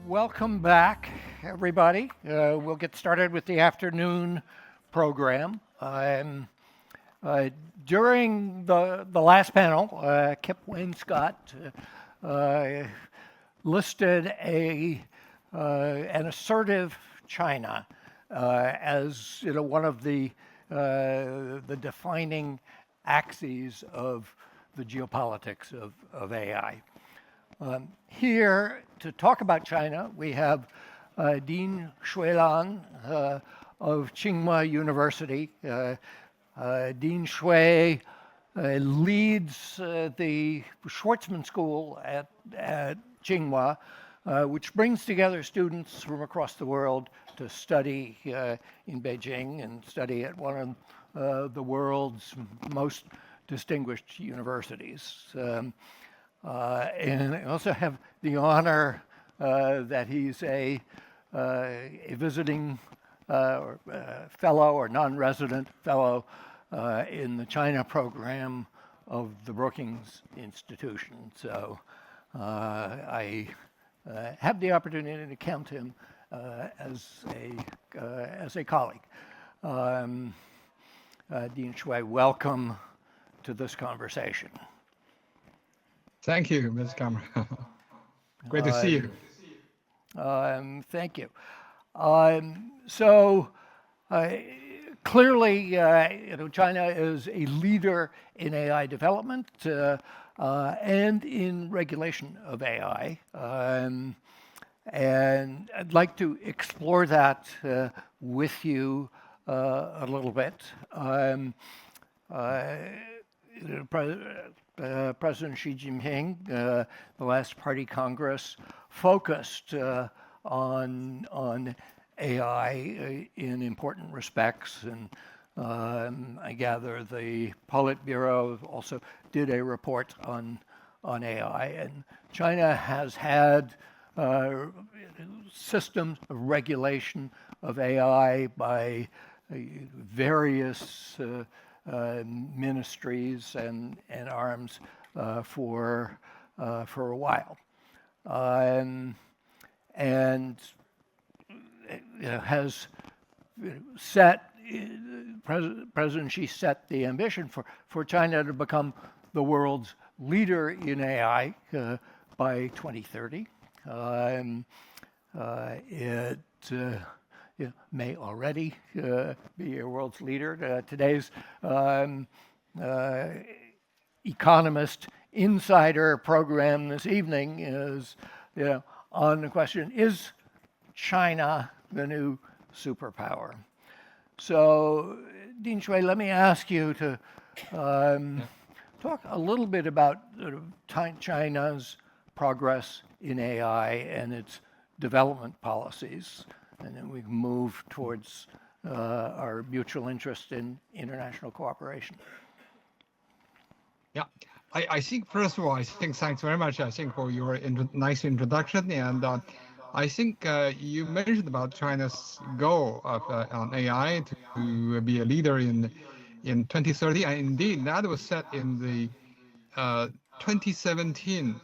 Welcome back, everybody. We'll get started with the afternoon program. During the last panel, Kip Wainscott listed an assertive China as one of the defining axes of the geopolitics of AI. Here to talk about China, we have Dean Shuilan of Tsinghua University. Dean Shui leads the Schwarzman School at Tsinghua, which brings together students from across the world to study in Beijing and study at one of the world's most distinguished universities. And I also have the honor that he's a visiting fellow or non-resident fellow in the China program of the Brookings Institution. So I have the opportunity to count him as a colleague. Dean Shui, welcome to this conversation. Thank you, Ms. Kammer. Great to see you. Thank you. So clearly, China is a leader in AI development and in regulation of AI. And I'd like to explore that with you a little bit. President Xi Jinping, the last Party Congress, focused on AI in important respects, and I gather the Politburo also did a report on AI. And China has had systems of regulation of AI by various ministries and arms for a while, and has set President Xi set the ambition for China to become the world's leader in AI by 2030. It may already be a world's leader. Today's Economist Insider program this evening is on the question, is China the new superpower? So, Dean Shui, let me ask you to talk a little bit about China's progress in AI and its development policies, and then we can move towards our mutual interest in international cooperation. Yeah, I think first of all, thanks very much. I think for your nice introduction, and I think you mentioned about China's goal of on AI to be a leader in 2030, and indeed that was set in the 2017.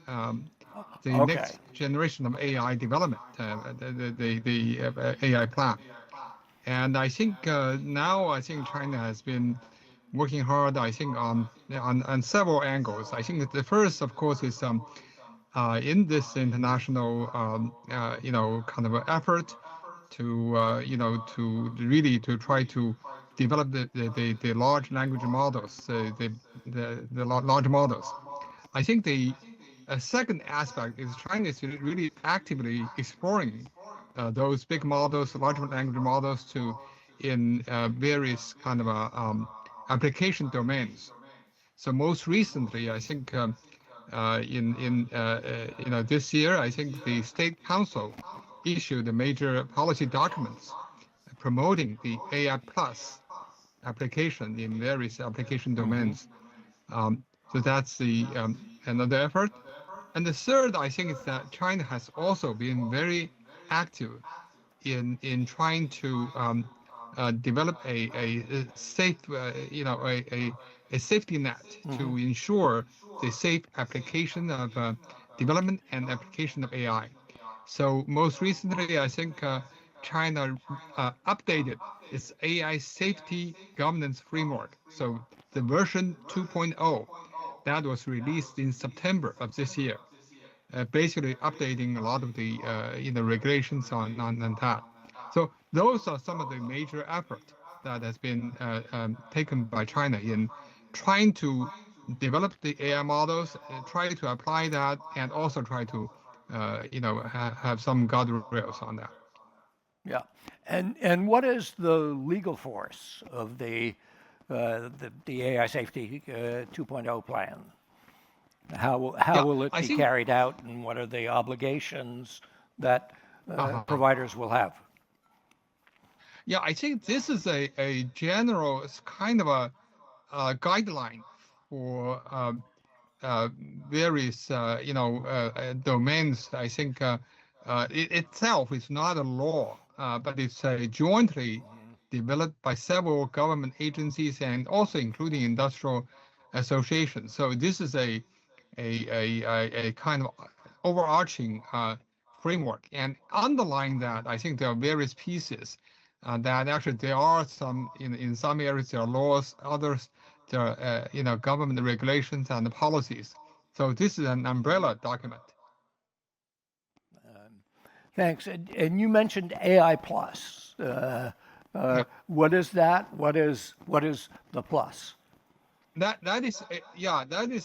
Next generation of AI development, the AI plan. And I think now China has been working hard, on several angles. I think that the first, of course, is in this international, kind of effort to really try to develop the large language models, the large models. I think a second aspect is China is really actively exploring those big models, large language models, in various kind of application domains. So most recently, I think this year, I think the State Council issued a major policy documents promoting the AI Plus application in various application domains. So that's the another effort. And the third, I think, is that China has also been very active in trying to develop a safe, a safety net to ensure the safe application of development and application of AI. So most recently, I think China updated its AI safety governance framework. So the version 2.0 that was released in September of this year, basically updating a lot of the regulations on that. So those are some of the major efforts that has been taken by China in trying to develop the AI models, try to apply that, and also try to have some guardrails on that. Yeah. And what is the legal force of the AI Safety 2.0 plan? How Yeah, will it I be think. carried out, and what are the obligations that Uh-huh. providers will have? Yeah, I think this is a general kind of a guideline for uh, various domains. I think it itself is not a law, but it's jointly developed by several government agencies and also including industrial associations. So this is a kind of overarching framework. And underlying that, I think there are various pieces that actually there are some in some areas there are laws, others there are government regulations and policies. So this is an umbrella document. Thanks. And you mentioned AI plus. Yeah. What is that? What is the plus? That is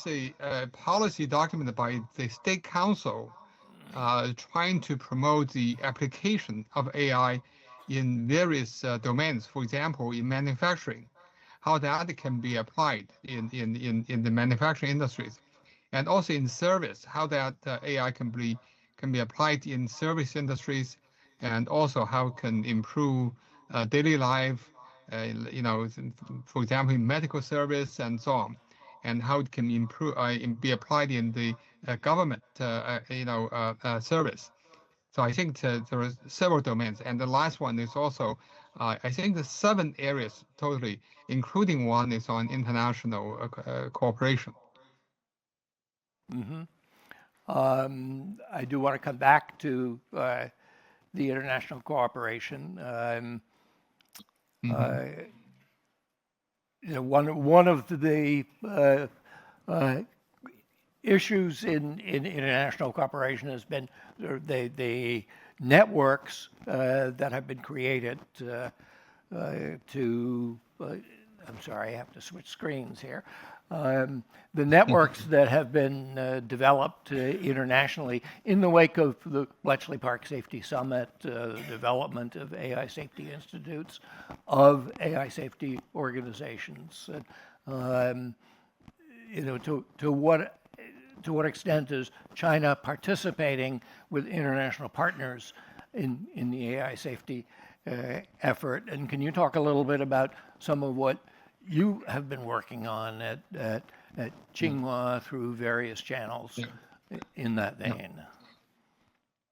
a policy document by the State Council trying to promote the application of AI in various domains. For example, in manufacturing, how that can be applied in the manufacturing industries, and also in service, how that AI can be applied in service industries, and also how it can improve daily life, for example, in medical service and so on, and how it can improve be applied in the government service. So I think there are several domains, and the last one is also I think the 7 areas totally, including one is on international cooperation. I do want to come back to the international cooperation. Hmm. One of the issues in international cooperation has been the networks that have been created to. I'm sorry, I have to switch screens here. The networks that have been developed internationally in the wake of the Bletchley Park Safety Summit, the development of AI safety institutes, of AI safety organizations. Um, to what extent is China participating with international partners in the AI safety effort? And can you talk a little bit about some of what you have been working on at Tsinghua through various channels in that Yeah. vein?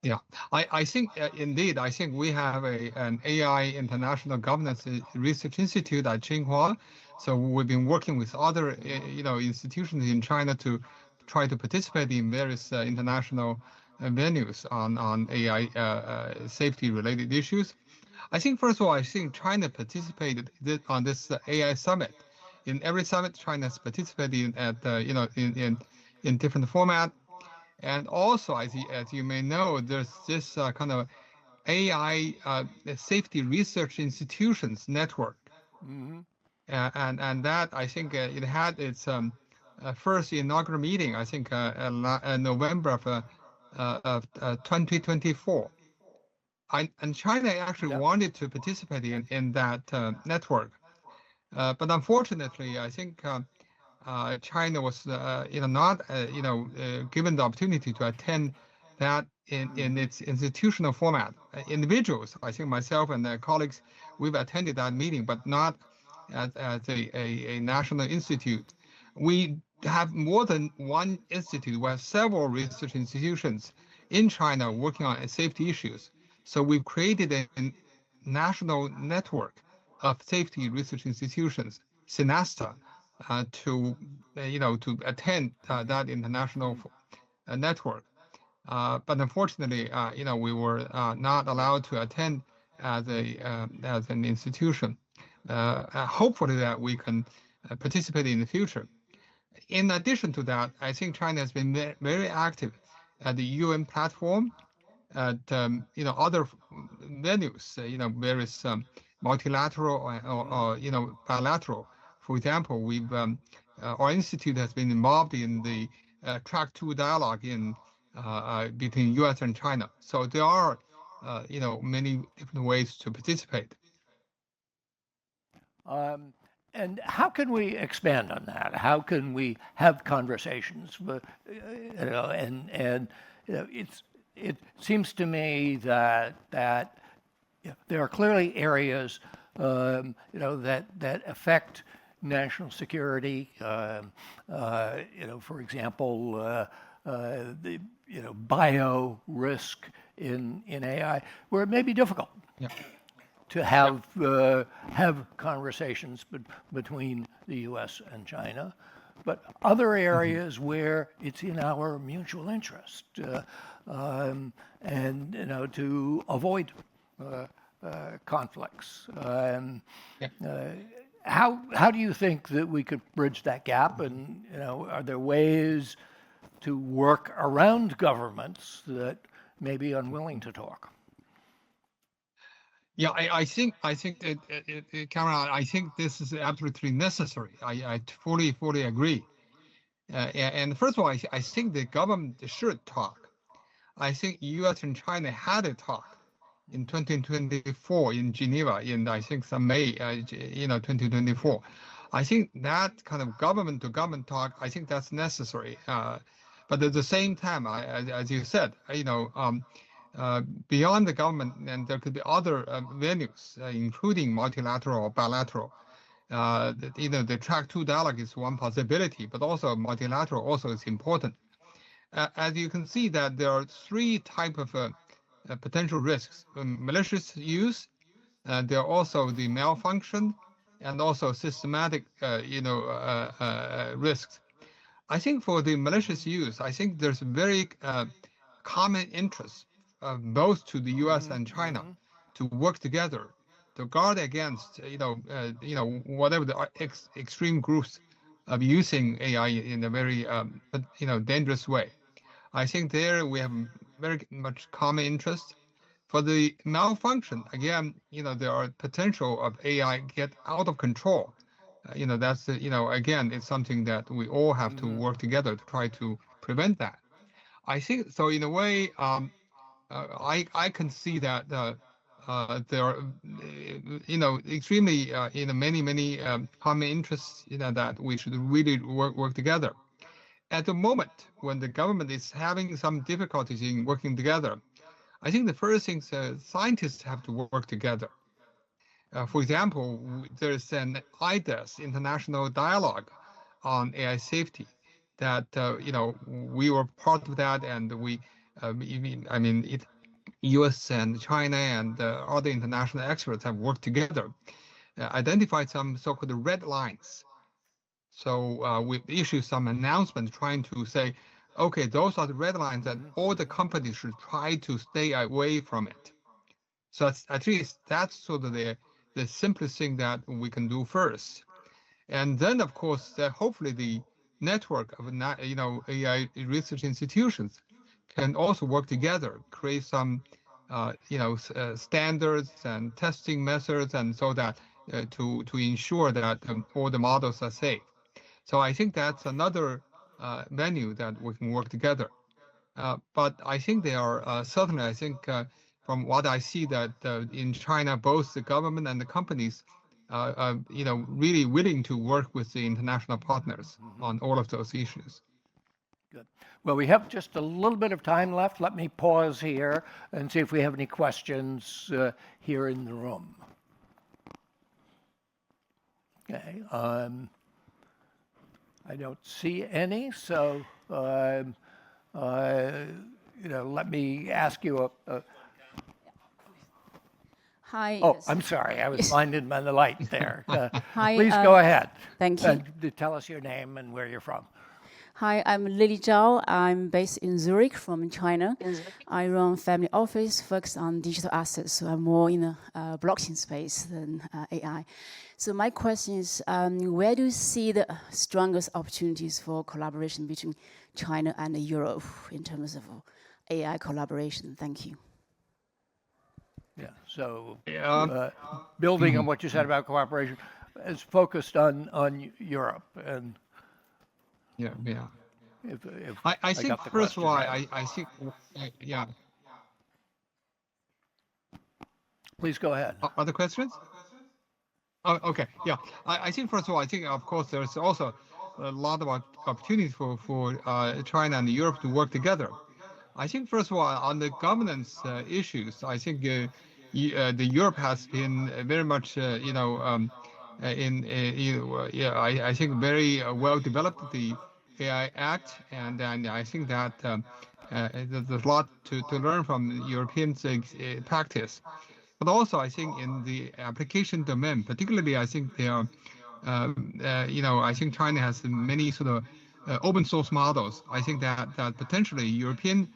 Yeah, I think indeed, I think we have an AI International Governance Research Institute at Tsinghua. So we've been working with other institutions in China to try to participate in various international venues on AI safety related issues. I think first of all, I think China participated on this AI summit. In every summit, China has participated in different format. And also, as you may know, there's this kind of AI safety research institutions network, Mm-hmm. and that I think it had its first inaugural meeting, I think, November of 2024. And China actually Yep. wanted to participate in that network, but unfortunately, I think China was not given the opportunity to attend that in its institutional format. Individuals, I think myself and colleagues, we've attended that meeting, but not as a national institute. We have more than one institute. We have several research institutions in China working on safety issues. So we've created a national network of safety research institutions, SINASTA, to attend that international network. But unfortunately, we were not allowed to attend as an institution. Hopefully that we can participate in the future. In addition to that, I think China has been very active at the UN platform, at other venues, various multilateral or bilateral. For example, our institute has been involved in the Track 2 dialogue between U.S. and China. So there are many different ways to participate. And how can we expand on that? How can we have conversations? It seems to me that there are clearly areas that affect national security. For example, the bio risk in AI, where it may be difficult. Yeah. To have conversations between the U.S. and China, but other areas where it's in our mutual interest, and to avoid conflicts. How do you think that we could bridge that gap? And are there ways to work around governments that may be unwilling to talk? Yeah, I think Cameron, I think this is absolutely necessary. I fully agree. And first of all, I think the government should talk. I think U.S. and China had a talk in 2024 in Geneva, in I think some May, 2024. I think that kind of government to government talk, I think that's necessary. But at the same time, as you said, beyond the government, and there could be other venues, including multilateral or bilateral. The Track 2 dialogue is one possibility, but also multilateral also is important. As you can see, that there are three types of potential risks: malicious use, there are also the malfunction, and also systematic, risks. I think for the malicious use, I think there's very common interest both to the U.S. and China to work together to guard against, whatever the extreme groups of using AI in a very, dangerous way. I think there we have very much common interest. For the malfunction, again, there are potential of AI get out of control. That's, again, it's something that we all have to work together to try to prevent that. I think so. In a way, I can see that there are, extremely, many common interests, that we should really work together. At the moment, when the government is having some difficulties in working together, I think the first thing scientists have to work together. For example, there's an IDES, International Dialogue on AI Safety, that, we were part of that, and U.S. and China and other international experts have worked together, identified some so-called red lines. So we issued some announcements trying to say, okay, those are the red lines that all the companies should try to stay away from it. So at least that's sort of the simplest thing that we can do first. And then, of course, hopefully the network of AI research institutions can also work together, create some standards and testing methods, and so that to ensure that all the models are safe. So I think that's another venue that we can work together. But I think they are certainly, I think, from what I see, that in China, both the government and the companies are really willing to work with the international partners on all of those issues. Good. Well, we have just a little bit of time left. Let me pause here and see if we have any questions here in the room. Okay. I don't see any, so let me ask you a Hi. Oh, yes. I'm sorry. I was blinded by the light there. Hi. Please go ahead. Thank you. Tell us your name and where you're from. Hi, I'm Lily Zhao. I'm based in Zurich from China. I run a family office focused on digital assets, so I'm more in the blockchain space than AI. So my question is, where do you see the strongest opportunities for collaboration between China and Europe in terms of AI collaboration? Thank you. Yeah, so Yeah. building on what you said about cooperation, is focused on Europe. And Yeah. if I think got the first of question all, right. I think yeah. Please go ahead. Other questions? Oh, okay. Yeah. I think first of all, I think of course there's also a lot of opportunities for China and Europe to work together. I think first of all, on the governance issues, I think the Europe has been very much I think very well developed the AI Act, and I think that there's a lot to learn from European practice. But also, I think in the application domain, particularly, I think there are, I think China has many sort of open source models. I think that potentially European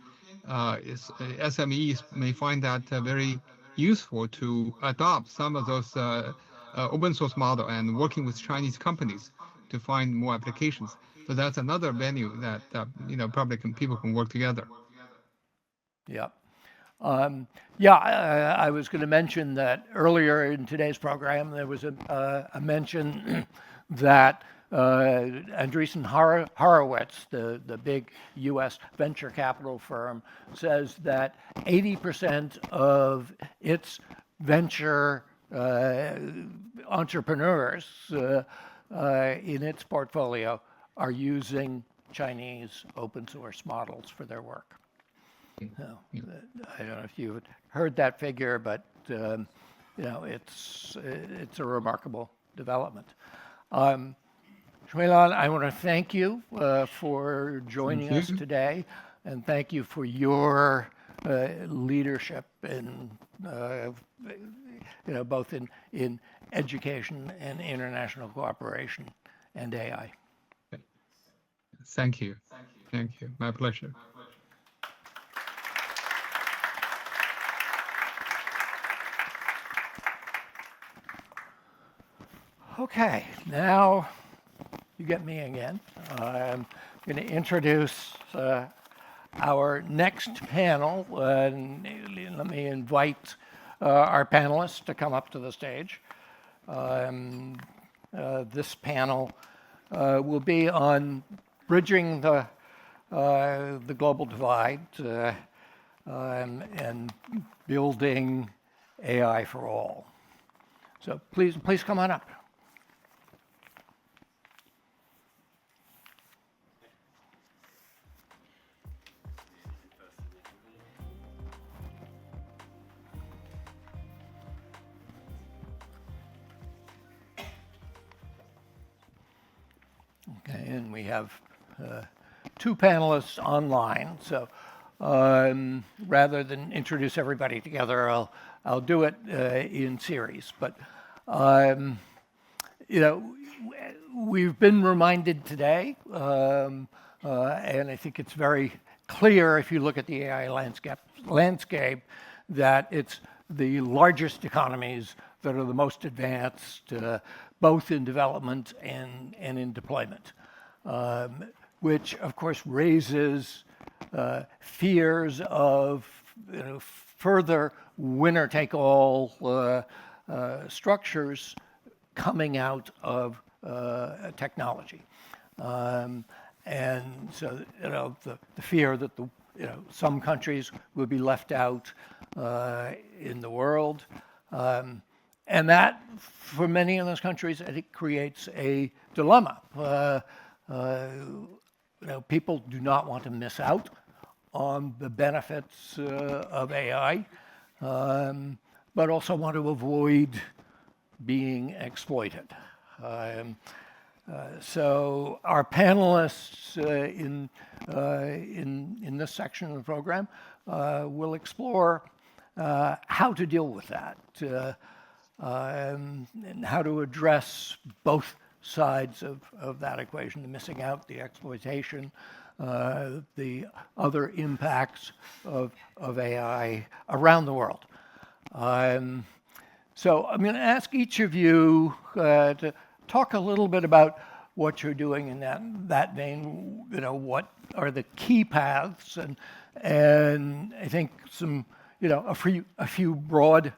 SMEs may find that very useful to adopt some of those open source model and working with Chinese companies to find more applications. So that's another venue that probably people can work together. Yeah. Yeah, I was going to mention that earlier in today's program, there was a mention that Andreessen Horowitz, the big U.S. venture capital firm, says that 80% of its venture entrepreneurs in its portfolio are using Chinese open source models for their work. So, I don't know if you've heard that figure, but it's a remarkable development. Shuilan, I want to thank you for joining us today, and thank you for your leadership in both in education and international cooperation and AI. Thank you. Thank you. My pleasure. Okay, now you get me again. I'm going to introduce our next panel. And let me invite our panelists to come up to the stage. This panel will be on bridging the global divide and building AI for all. So please come on up. Okay, and we have two panelists online. So rather than introduce everybody together, I'll do it in series. But we've been reminded today, and I think it's very clear if you look at the AI landscape that it's the largest economies that are the most advanced, both in development and in deployment, which of course raises fears of further winner-take-all structures coming out of technology. And so the fear that some countries will be left out in the world. And that, for many of those countries, it creates a dilemma. People do not want to miss out on the benefits of AI, but also want to avoid being exploited. So our panelists in this section of the program will explore how to deal with that. And how to address both sides of that equation, the missing out, the exploitation, the other impacts of AI around the world. So I'm going to ask each of you to talk a little bit about what you're doing in that vein. You know, what are the key paths, and I think some, you know, a few broad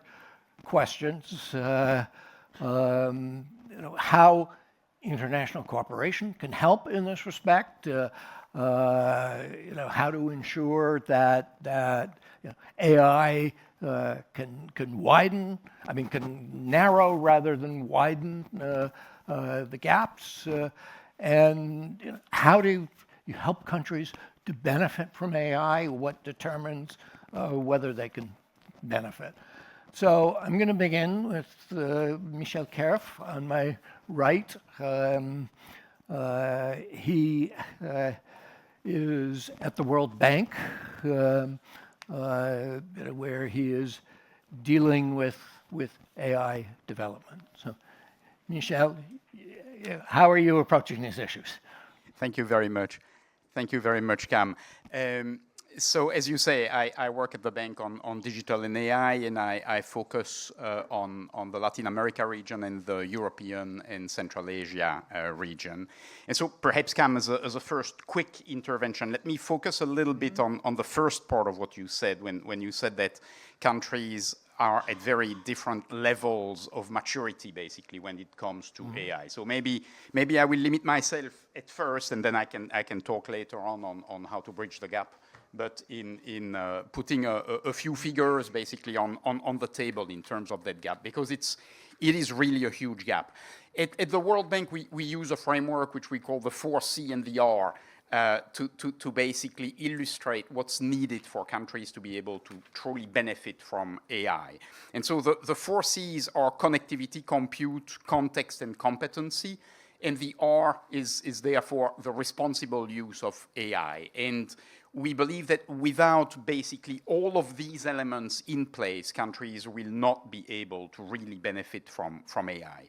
questions. You know, how international cooperation can help in this respect. You know, how to ensure that you know, AI can widen, I mean, can narrow rather than widen the gaps, and you know, how do you help countries to benefit from AI? What determines whether they can benefit? So I'm going to begin with Michel Kerf on my right. He is at the World Bank, where he is dealing with AI development. So, Michel, how are you approaching these issues? Thank you very much. Thank you very much, Cam. So as you say, I work at the bank on digital and AI, and I focus on the Latin America region and the European and Central Asia region. And so perhaps, Cam, as a first quick intervention, let me focus a little bit on the first part of what you said when you said that countries are at very different levels of maturity, basically, when it comes to AI. So maybe I will limit myself at first, and then I can talk later on how to bridge the gap. But in putting a few figures basically on the table in terms of that gap, because it is really a huge gap. At the World Bank, we use a framework which we call the 4C and the R to basically illustrate what's needed for countries to be able to truly benefit from AI. And so the 4Cs are connectivity, compute, context, and competency. And the R is therefore the responsible use of AI. And we believe that without basically all of these elements in place, countries will not be able to really benefit from AI.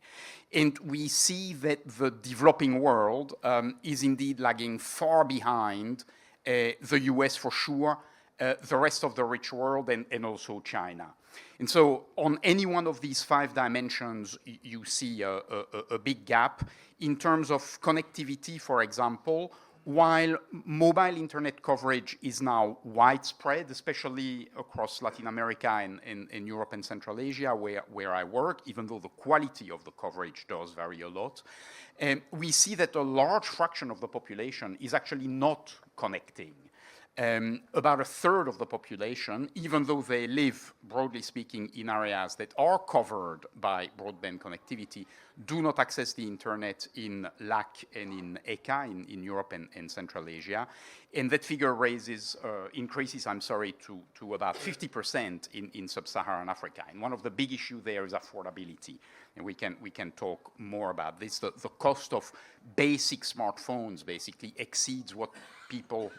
And we see that the developing world is indeed lagging far behind the US for sure, the rest of the rich world, and also China. And so on any one of these 5 dimensions, you see a big gap. In terms of connectivity, for example, while mobile internet coverage is now widespread, especially across Latin America and Europe and Central Asia, where I work, even though the quality of the coverage does vary a lot, we see that a large fraction of the population is actually not connecting. About a third of the population, even though they live, broadly speaking, in areas that are covered by broadband connectivity, do not access the internet in LAC and in ECA, in Europe and Central Asia. And that figure increases to about 50% in sub-Saharan Africa. And one of the big issues there is affordability. And we can talk more about this. The cost of basic smartphones basically exceeds what people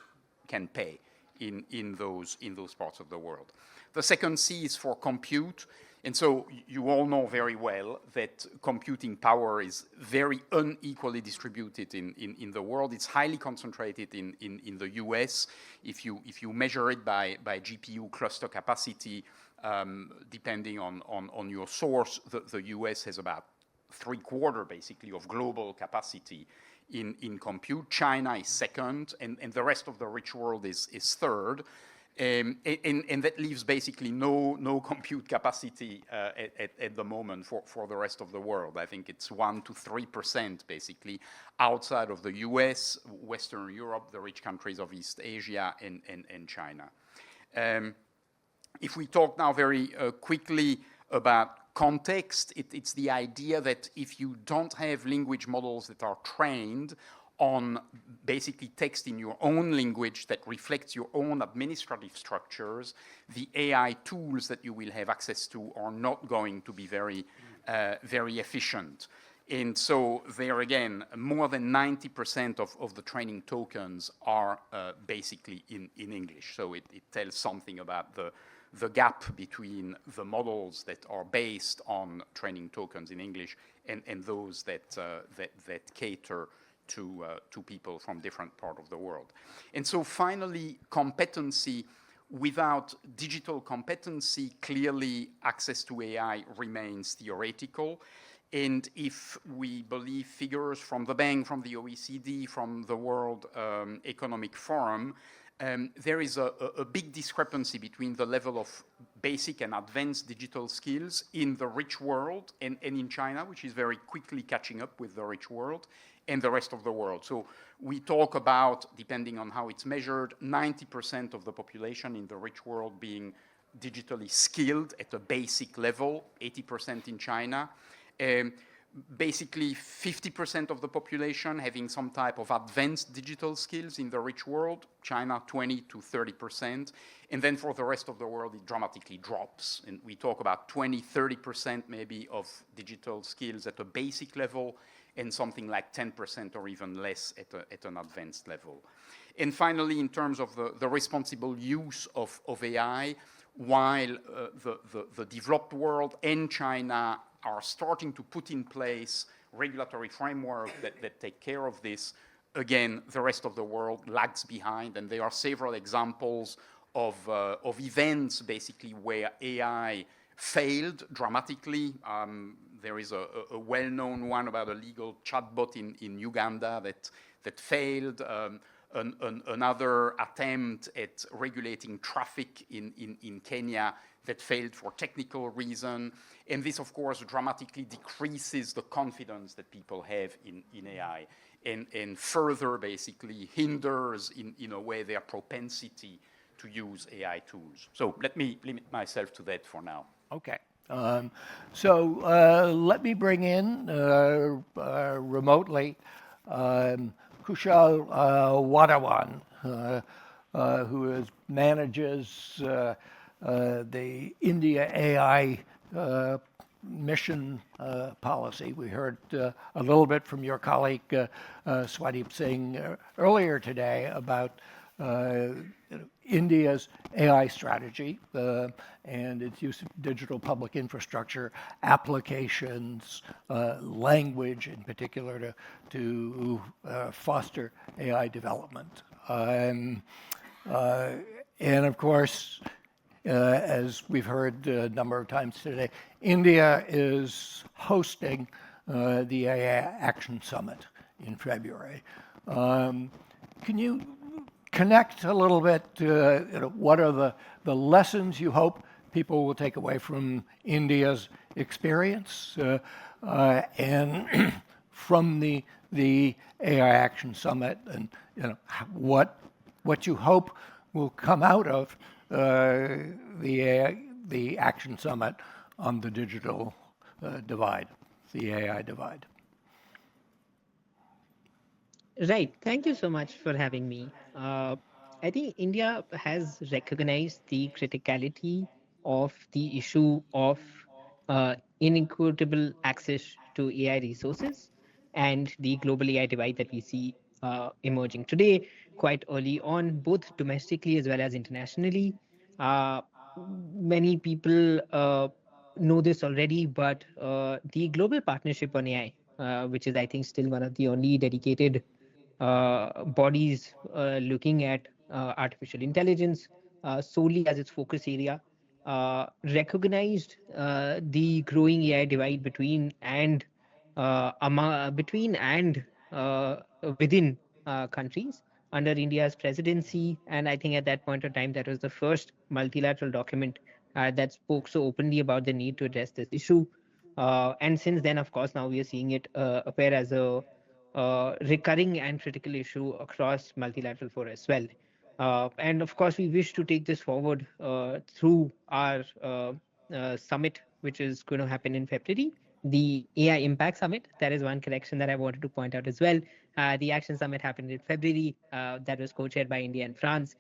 can pay in those parts of the world. The second C is for compute. And so you all know very well that computing power is very unequally distributed in the world. It's highly concentrated in the US. If you measure it by GPU cluster capacity, depending on your source, the US has about 3/4 basically of global capacity in compute. China is second, and the rest of the rich world is third. And that leaves basically no compute capacity at the moment for the rest of the world. I think it's 1 to 3% basically outside of the US, Western Europe, the rich countries of East Asia, and China. If we talk now very quickly about context, it's the idea that if you don't have language models that are trained on basically text in your own language that reflects your own administrative structures, the AI tools that you will have access to are not going to be very efficient. And so there again, more than 90% of the training tokens are basically in English. So it tells something about the gap between the models that are based on training tokens in English and those that cater to people from different parts of the world. And so finally, competency. Without digital competency, clearly access to AI remains theoretical. And if we believe figures from the bank, from the OECD, from the World Economic Forum, there is a big discrepancy between the level of basic and advanced digital skills in the rich world and in China, which is very quickly catching up with the rich world, and the rest of the world. So we talk about, depending on how it's measured, 90% of the population in the rich world being digitally skilled at a basic level, 80% in China. Basically 50% of the population having some type of advanced digital skills in the rich world, China 20 to 30%. And then for the rest of the world, it dramatically drops. And we talk about 20, 30% maybe of digital skills at a basic level, and something like 10% or even less at an advanced level. And finally, in terms of the responsible use of AI, while the developed world and China are starting to put in place regulatory framework that take care of this, again, the rest of the world lags behind, and there are several examples of events, basically, where AI failed dramatically. There is a well-known one about a legal chatbot in Uganda that failed. Another attempt at regulating traffic in Kenya that failed for technical reason. And this, of course, dramatically decreases the confidence that people have in AI and further basically hinders, in a way, their propensity to use AI tools. So let me limit myself to that for now. Okay. So let me bring in remotely Kushal Wadawan, who manages the India AI mission policy. We heard a little bit from your colleague Swadeep Singh earlier today about India's AI strategy and its use of digital public infrastructure, applications, language in particular to foster AI development. And of course, as we've heard a number of times today, India is hosting the AI Action Summit in February. Can you connect a little bit to what are the lessons you hope people will take away from India's experience and from the AI Action Summit, and what you hope will come out of the Action Summit on the digital divide, the AI divide? Right. Thank you so much for having me. I think India has recognized the criticality of the issue of inequitable access to AI resources and the global AI divide that we see emerging today, quite early on, both domestically as well as internationally. Many people know this already, but the Global Partnership on AI, which is, I think, still one of the only dedicated bodies looking at artificial intelligence solely as its focus area, recognized the growing AI divide between and within countries under India's presidency. And I think at that point of time, that was the first multilateral document that spoke so openly about the need to address this issue. And since then, of course, now we are seeing it appear as a recurring and critical issue across multilateral fora as well. And of course, we wish to take this forward through our summit, which is going to happen in February, the AI Impact Summit. That is one correction that I wanted to point out as well. The Action Summit happened in February. That was co-chaired by India and France.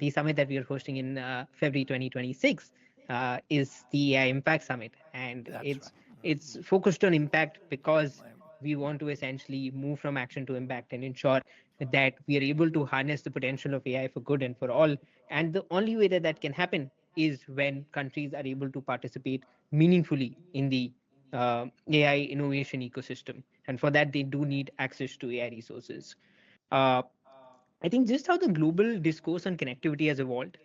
The summit that we are hosting in February 2026 is the AI Impact Summit. And it's focused on impact because we want to essentially move from action to impact and ensure that we are able to harness the potential of AI for good and for all. And the only way that that can happen is when countries are able to participate meaningfully in the AI innovation ecosystem. And for that, they do need access to AI resources. Uh, I think just how the global discourse on connectivity has evolved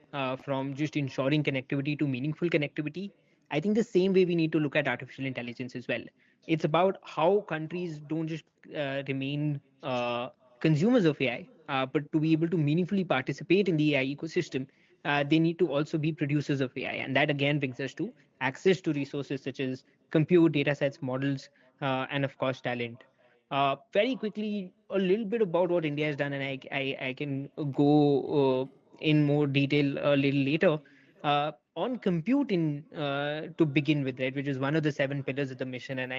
from just ensuring connectivity to meaningful connectivity. I think the same way we need to look at artificial intelligence as well. It's about how countries don't just remain consumers of AI, but to be able to meaningfully participate in the AI ecosystem, they need to also be producers of AI. And that again brings us to access to resources such as compute, data sets, models, and of course, talent. Very quickly, a little bit about what India has done, and I can go in more detail a little later. On compute, to begin with, right, which is one of the 7 pillars of the mission, and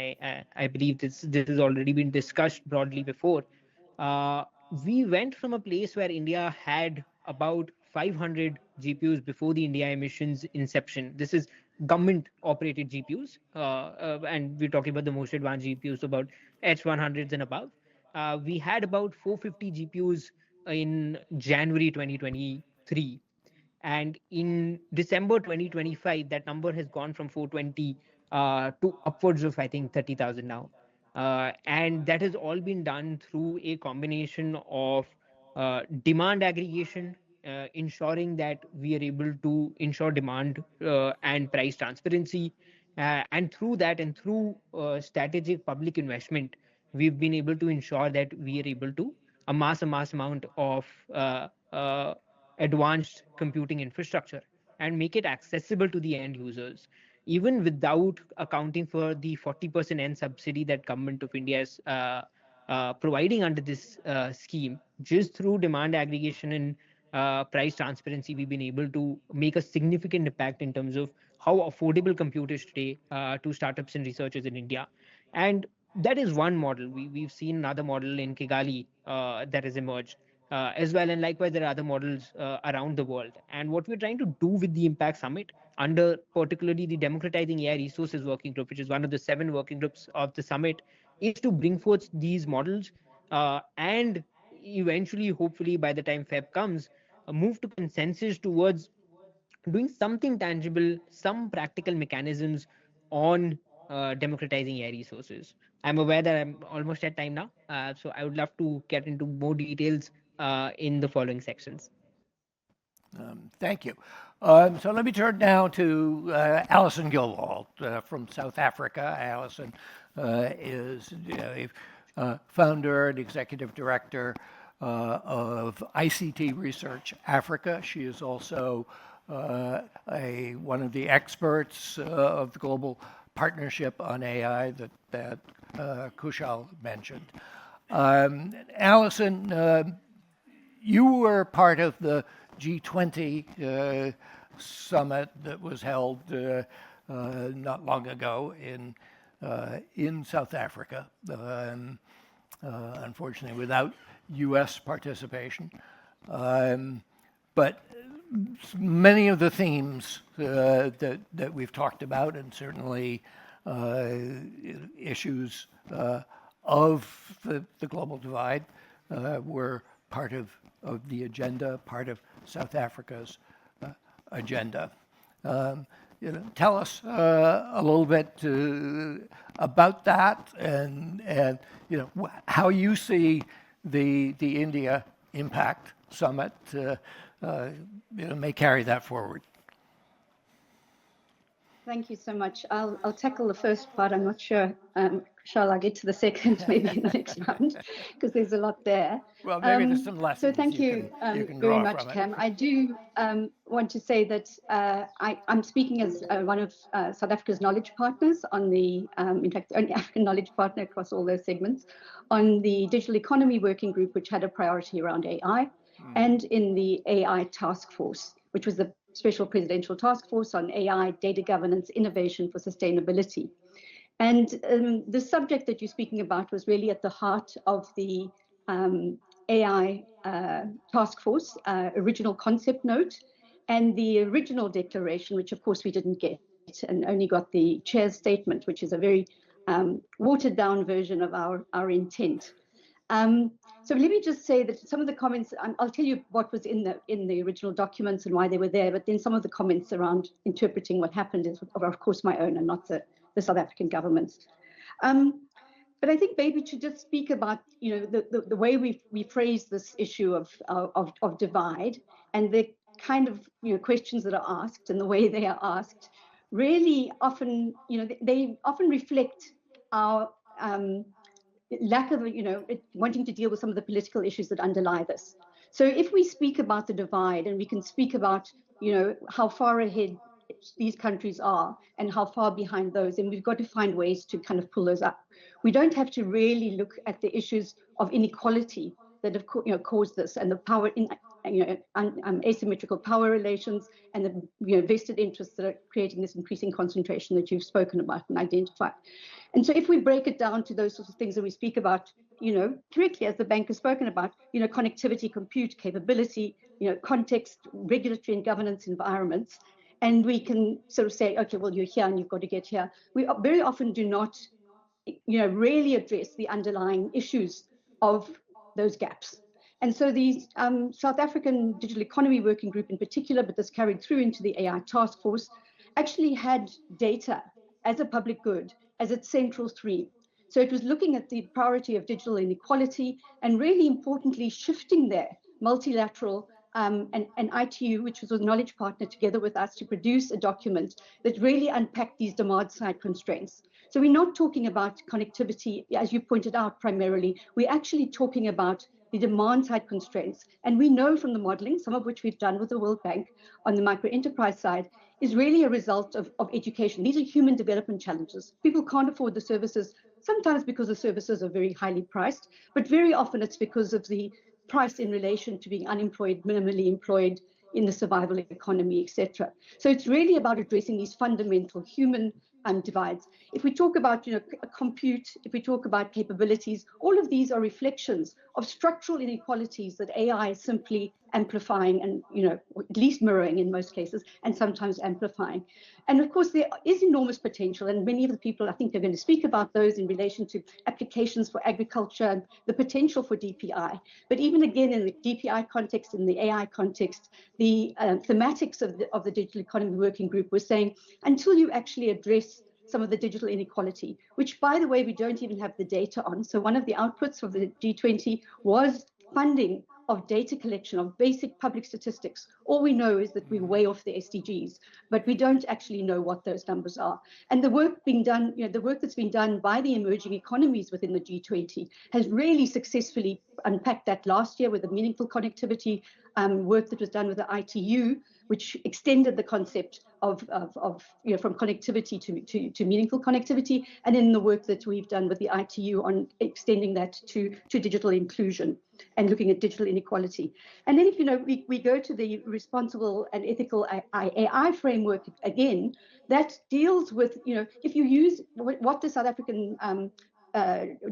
I believe this has already been discussed broadly before. Uh, we went from a place where India had about 500 GPUs before the India emissions inception. This is government operated GPUs, and we're talking about the most advanced GPUs, about H100s and above. We had about 450 GPUs in January 2023. And in December 2025, that number has gone from 420 to upwards of, I think, 30,000 now. And that has all been done through a combination of demand aggregation, ensuring that we are able to ensure demand and price transparency. And through that and through strategic public investment, we've been able to ensure that we are able to amass a mass amount of advanced computing infrastructure and make it accessible to the end users, even without accounting for the 40% end subsidy that government of India is providing under this scheme. Just through demand aggregation and price transparency, we've been able to make a significant impact in terms of how affordable compute is today to startups and researchers in India. And that is one model. We've seen another model in Kigali that has emerged as well. And likewise, there are other models around the world. And what we're trying to do with the Impact Summit, under particularly the Democratizing AI Resources Working Group, which is one of the 7 working groups of the summit, is to bring forth these models and eventually, hopefully, by the time Feb comes, move to consensus towards doing something tangible, some practical mechanisms on democratizing AI resources. I'm aware that I'm almost at time now, so I would love to get into more details in the following sections. Thank you. So let me turn now to Alison Gilwald from South Africa. Alison is a founder and executive director of ICT Research Africa. She is also one of the experts of the Global Partnership on AI that Kushal mentioned. Alison, you were part of the G20 summit that was held not long ago in South Africa, unfortunately without U.S. participation. But many of the themes that we've talked about, and certainly issues of the global divide, were part of the agenda, part of South Africa's agenda. Tell us a little bit about that, and how you see the India Impact Summit may carry that forward. Thank you so much. I'll tackle the first part. I'm not sure. Shall I get to the second maybe in the next round? Because there's a lot there. Well, maybe there's some lessons. So thank you, very much, Cam. I do want to say that I'm speaking as one of South Africa's knowledge partners on the, in fact, the only African knowledge partner across all those segments, on the Digital Economy Working Group, which had a priority around AI, and in the AI Task Force, which was the Special Presidential Task Force on AI, Data Governance, Innovation for Sustainability. And the subject that you're speaking about was really at the heart of the AI Task Force original concept note and the original declaration, which of course we didn't get and only got the chair's statement, which is a very watered down version of our intent. So let me just say that some of the comments, I'll tell you what was in the original documents and why they were there, but then some of the comments around interpreting what happened is, of course, my own and not the South African government's. But I think maybe to just speak about, the way we phrase this issue of divide and the kind of questions that are asked and the way they are asked really often, they often reflect our lack of, wanting to deal with some of the political issues that underlie this. So if we speak about the divide and we can speak about, how far ahead these countries are and how far behind those, and we've got to find ways to kind of pull those up. We don't have to really look at the issues of inequality that have caused this, and the power in asymmetrical power relations and the vested interests that are creating this increasing concentration that you've spoken about and identified. And so if we break it down to those sorts of things that we speak about, correctly, as the bank has spoken about, connectivity, compute, capability, context, regulatory and governance environments, and we can sort of say, okay, well, you're here and you've got to get here. We very often do not, really address the underlying issues of those gaps. And so the South African Digital Economy Working Group in particular, but this carried through into the AI task force, actually had data as a public good as its central theme. So it was looking at the priority of digital inequality and really importantly shifting there multilateral and ITU, which was a knowledge partner together with us to produce a document that really unpacked these demand side constraints. So we're not talking about connectivity, as you pointed out primarily, we're actually talking about the demand side constraints. And we know from the modeling, some of which we've done with the World Bank on the micro enterprise side, is really a result of education. These are human development challenges. People can't afford the services, sometimes because the services are very highly priced, but very often it's because of the price in relation to being unemployed, minimally employed in the survival economy, etc. So it's really about addressing these fundamental human divides. If we talk about compute, if we talk about capabilities, all of these are reflections of structural inequalities that AI is simply amplifying and at least mirroring in most cases, and sometimes amplifying. And of course there is enormous potential, and many of the people I think are going to speak about those in relation to applications for agriculture and the potential for DPI. But even again in the DPI context, in the AI context, the thematics of the Digital Economy Working Group was saying until you actually address some of the digital inequality, which by the way, we don't even have the data on. So one of the outputs of the G20 was funding of data collection of basic public statistics. All we know is that we're way off the SDGs, but we don't actually know what those numbers are. And the work being done, the work that's been done by the emerging economies within the G20 has really successfully unpacked that last year with the meaningful connectivity work that was done with the ITU, which extended the concept of from connectivity to meaningful connectivity, and in the work that we've done with the ITU on extending that to digital inclusion and looking at digital inequality. And then if we go to the responsible and ethical AI framework again, that deals with if you use what the South African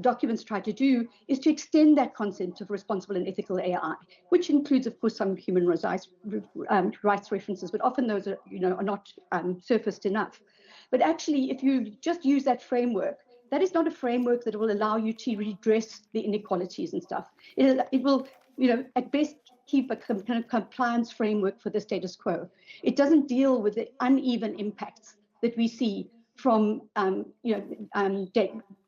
documents try to do is to extend that concept of responsible and ethical AI, which includes, of course, some human rights references, but often those are not surfaced enough. But actually, if you just use that framework, that is not a framework that will allow you to redress the inequalities and stuff. It will, at best keep a kind of compliance framework for the status quo. It doesn't deal with the uneven impacts that we see from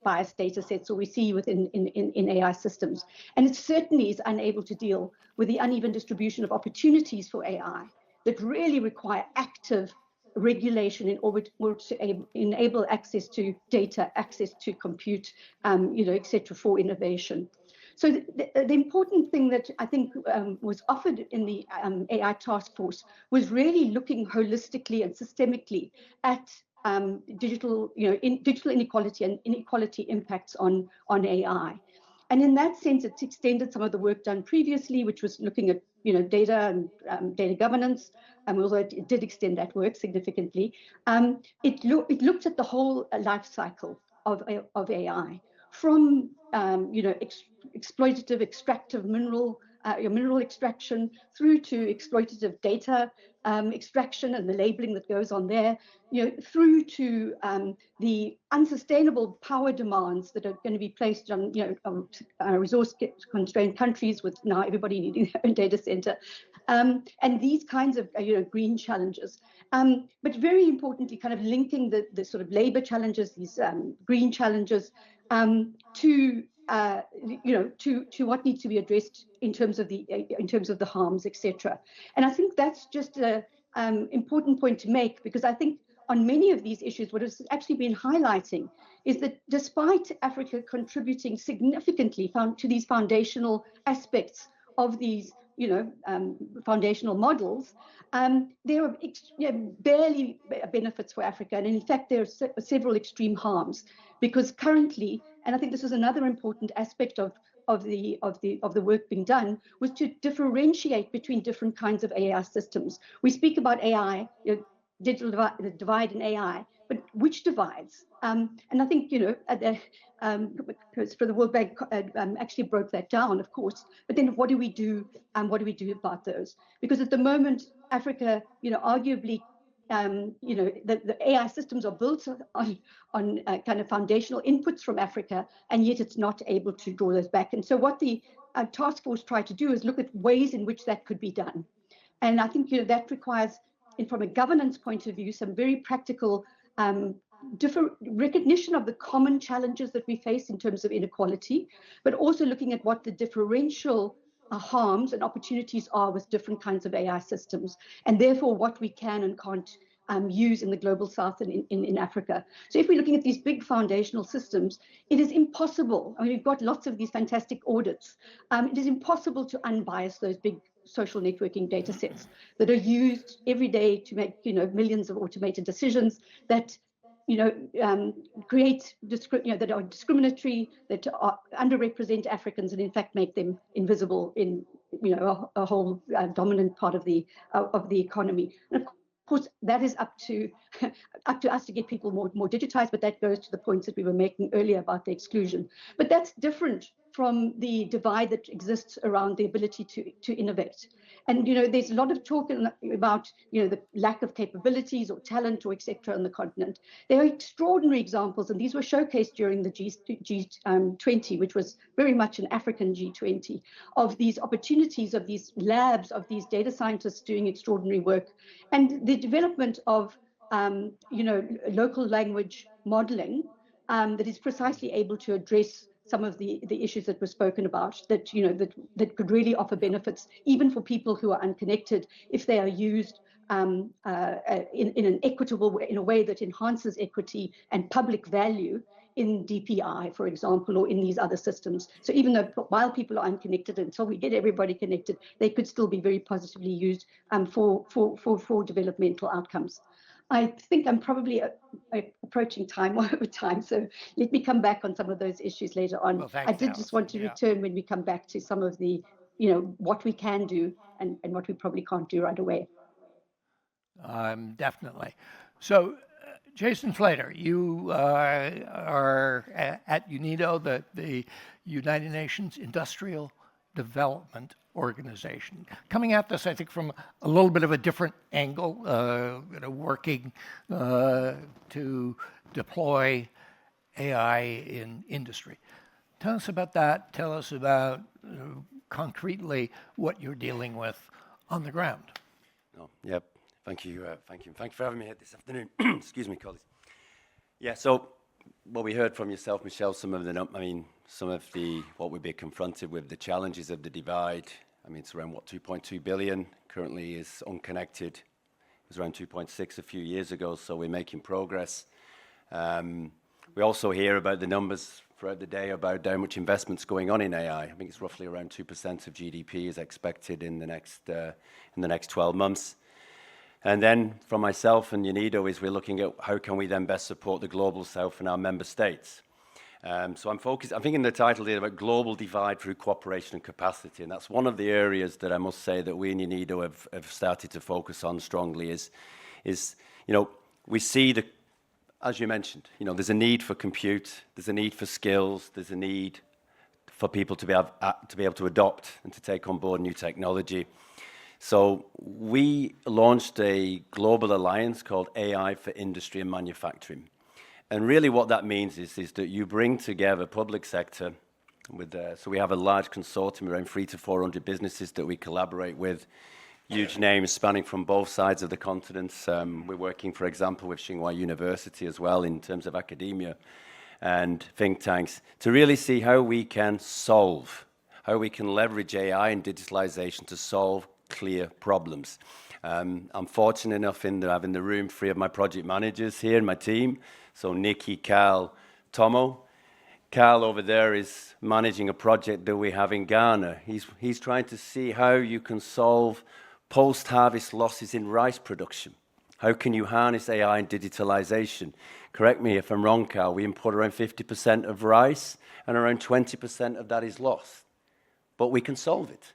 biased data sets, or we see within in AI systems. And it certainly is unable to deal with the uneven distribution of opportunities for AI that really require active regulation in order to enable access to data, access to compute, et cetera, for innovation. So the important thing that I think was offered in the AI task force was really looking holistically and systemically at digital inequality and inequality impacts on AI. And in that sense, it extended some of the work done previously, which was looking at data and data governance. Although it did extend that work significantly, it looked at the whole life cycle of AI, from exploitative, extractive mineral your mineral extraction, through to exploitative data extraction and the labeling that goes on there, through to the unsustainable power demands that are going to be placed on, resource-constrained countries, with now everybody needing their own data center, and these kinds of, green challenges. But very importantly, kind of linking the sort of labor challenges, these green challenges, to what needs to be addressed in terms of the harms, etc. And I think that's just an important point to make, because I think on many of these issues, what has actually been highlighting is that despite Africa contributing significantly to these foundational aspects of these, foundational models, there are barely benefits for Africa, and in fact there are several extreme harms, because currently, and I think this is another important aspect of the work being done, was to differentiate between different kinds of AI systems. We speak about AI, digital divide in AI, but which divides? And I think, for the World Bank actually broke that down, of course, but then what do we do, and what do we do about those? Because at the moment, Africa, arguably, the AI systems are built on kind of foundational inputs from Africa, and yet it's not able to draw those back. And so what the task force tried to do is look at ways in which that could be done. And I think, that requires, from a governance point of view, some very practical different recognition of the common challenges that we face in terms of inequality, but also looking at what the differential harms and opportunities are with different kinds of AI systems, and therefore what we can and can't use in the global south and in Africa. So if we're looking at these big foundational systems, it is impossible. I mean, we've got lots of these fantastic audits. It is impossible to unbias those big social networking data sets that are used every day to make, millions of automated decisions that create, that are discriminatory, that underrepresent Africans, and in fact make them invisible in, a whole dominant part of the economy. And of course, that is up to us to get people more digitized, but that goes to the points that we were making earlier about the exclusion. But that's different from the divide that exists around the ability to innovate. And there's a lot of talk about the lack of capabilities or talent or etc. on the continent. There are extraordinary examples, and these were showcased during the G20, which was very much an African G20, of these opportunities, of these labs, of these data scientists doing extraordinary work, and the development of local language modeling that is precisely able to address some of the issues that were spoken about, that that could really offer benefits even for people who are unconnected, if they are used in an equitable way, in a way that enhances equity and public value in DPI, for example, or in these other systems. So even though while people are unconnected, until we get everybody connected, they could still be very positively used for developmental outcomes. I think I'm probably approaching time over time, so let me come back on some of those issues later on. Well, thanks, I did Alison. just want to return when we come back to some of the, what we can do and what we probably can't do right away. Definitely. So, Jason Slater, you are at UNIDO, the United Nations Industrial Development Organization, coming at this, I think, from a little bit of a different angle, working to deploy AI in industry. Tell us about that. Tell us about concretely what you're dealing with on the ground. Yep. Thank you. Thank you for having me here this afternoon. Excuse me, colleagues. Yeah. So, what we heard from yourself, Michelle, some of what we've been confronted with, the challenges of the divide. I mean, it's around 2.2 billion currently is unconnected. It was around 2.6 a few years ago, so we're making progress. We also hear about the numbers throughout the day about how much investment's going on in AI. I think it's roughly around 2% of GDP is expected in the next 12 months. And then from myself and UNIDO is we're looking at how can we then best support the global south and our member states. So I'm thinking the title here about global divide through cooperation and capacity, and that's one of the areas that I must say that we in UNIDO have started to focus on strongly is we see as you mentioned, there's a need for compute, there's a need for skills, there's a need for people to be able to adopt and to take on board new technology. So we launched a global alliance called AI for Industry and Manufacturing. And really what that means is that you bring together public sector with, so we have a large consortium, around 300 to 400 businesses that we collaborate with, huge names spanning from both sides of the continent. We're working, for example, with Tsinghua University as well in terms of academia and think tanks to really see how we can how we can leverage AI and digitalization to solve clear problems. I'm fortunate enough in that I have in the room 3 of my project managers here in my team. So Nikki, Cal, Tomo. Cal over there is managing a project that we have in Ghana. He's trying to see how you can solve post-harvest losses in rice production. How can you harness AI and digitalization? Correct me if I'm wrong, Cal. We import around 50% of rice, and around 20% of that is lost. But we can solve it.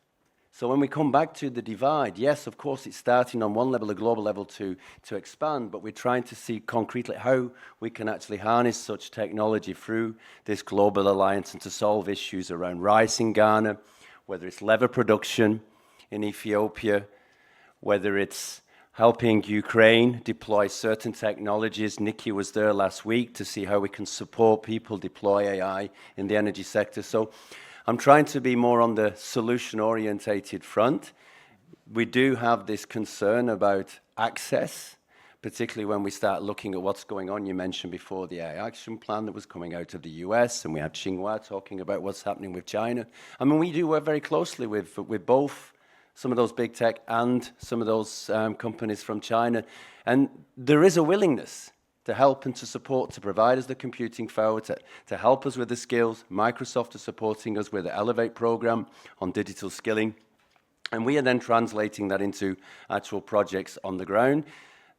So when we come back to the divide, yes, of course, it's starting on one level, a global level, to expand, but we're trying to see concretely how we can actually harness such technology through this global alliance and to solve issues around rice in Ghana, whether it's leather production in Ethiopia, whether it's helping Ukraine deploy certain technologies. Nikki was there last week to see how we can support people deploy AI in the energy sector. So I'm trying to be more on the solution-orientated front. We do have this concern about access, particularly when we start looking at what's going on. You mentioned before the AI action plan that was coming out of the US, and we had Tsinghua talking about what's happening with China. I mean, we do work very closely with both some of those big tech and some of those companies from China. And there is a willingness to help and to support, to provide us the computing power, to help us with the skills. Microsoft is supporting us with the Elevate program on digital skilling. And we are then translating that into actual projects on the ground.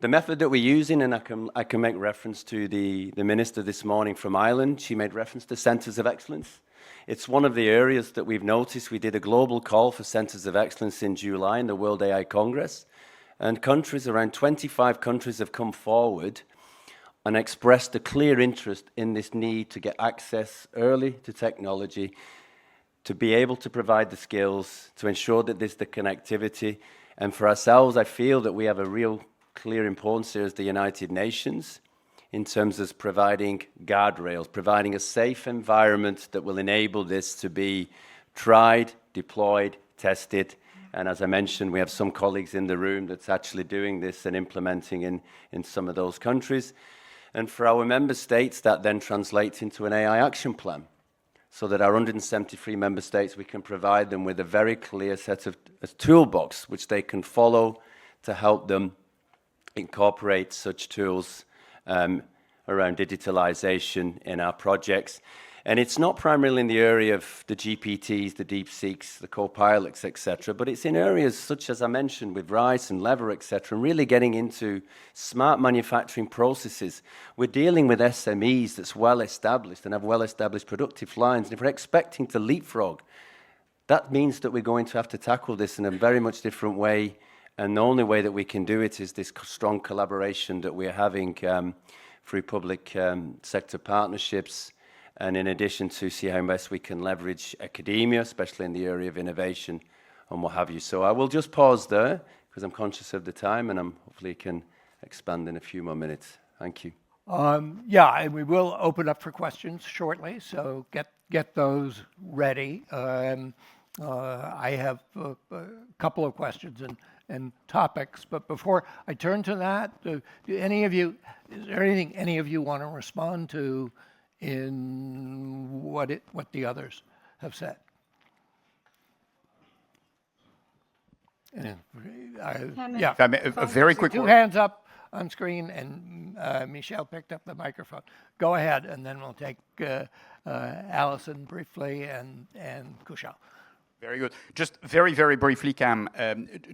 The method that we're using, and I can make reference to the minister this morning from Ireland, she made reference to centers of excellence. It's one of the areas that we've noticed. We did a global call for centers of excellence in July in the World AI Congress. And countries, around 25 countries, have come forward and expressed a clear interest in this need to get access early to technology, to be able to provide the skills, to ensure that there's the connectivity. And for ourselves, I feel that we have a real clear importance here as the United Nations in terms of providing guardrails, providing a safe environment that will enable this to be tried, deployed, tested. And as I mentioned, we have some colleagues in the room that's actually doing this and implementing in some of those countries. And for our member states, that then translates into an AI action plan, so that our 173 member states, we can provide them with a very clear set of a toolbox which they can follow to help them incorporate such tools around digitalization in our projects. And it's not primarily in the area of the GPTs, the DeepSeeks, the Copilots, etc., but it's in areas such as I mentioned with rice and leather, etc., and really getting into smart manufacturing processes. We're dealing with SMEs that's well established and have well established productive lines. And if we're expecting to leapfrog, that means that we're going to have to tackle this in a very much different way. And the only way that we can do it is this strong collaboration that we're having through public sector partnerships, and in addition to see how best we can leverage academia, especially in the area of innovation and what have you. So I will just pause there because I'm conscious of the time, and hopefully can expand in a few more minutes. Thank you. Yeah, and we will open up for questions shortly, so get those ready. I have a couple of questions and topics, but before I turn to that, is there anything any of you want to respond to in what the others have said? Yeah, a very quick two word. hands up on screen, and Michelle picked up the microphone. Go ahead, and then we'll take Alison briefly and Kushal. Very good. Just very, very briefly, Cam,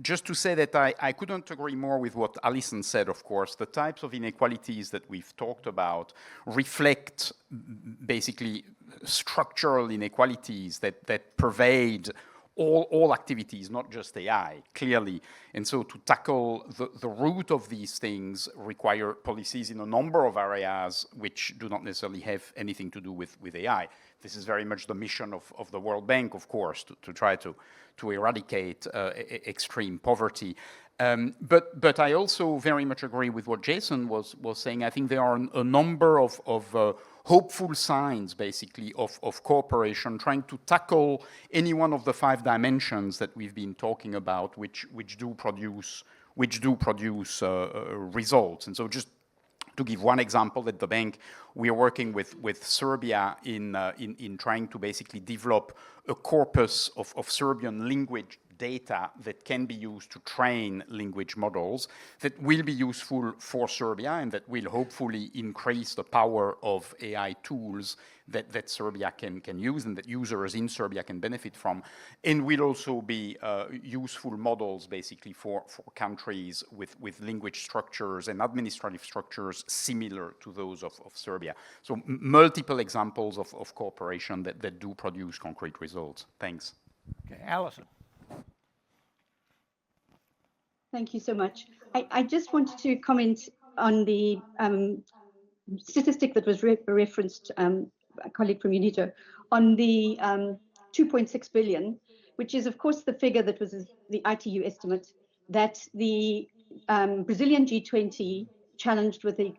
just to say that I couldn't agree more with what Alison said, of course. The types of inequalities that we've talked about reflect basically structural inequalities that pervade all activities, not just AI, clearly. And so to tackle the root of these things require policies in a number of areas which do not necessarily have anything to do with AI. This is very much the mission of the World Bank, of course, to try to eradicate extreme poverty. But I also very much agree with what Jason was saying. I think there are a number of hopeful signs, basically, of cooperation, trying to tackle any one of the 5 dimensions that we've been talking about, which do produce results. And so just to give one example, at the bank, we are working with Serbia in trying to basically develop a corpus of Serbian language data that can be used to train language models that will be useful for Serbia and that will hopefully increase the power of AI tools that Serbia can use and that users in Serbia can benefit from, and will also be useful models basically for countries with language structures and administrative structures similar to those of Serbia. So multiple examples of cooperation that do produce concrete results. Thanks. Okay, Alison. Thank you so much. I just wanted to comment on the statistic that was referenced, a colleague from UNITO, on the 2.6 billion, which is, of course, the figure that was the ITU estimate that the Brazilian G20 challenged with the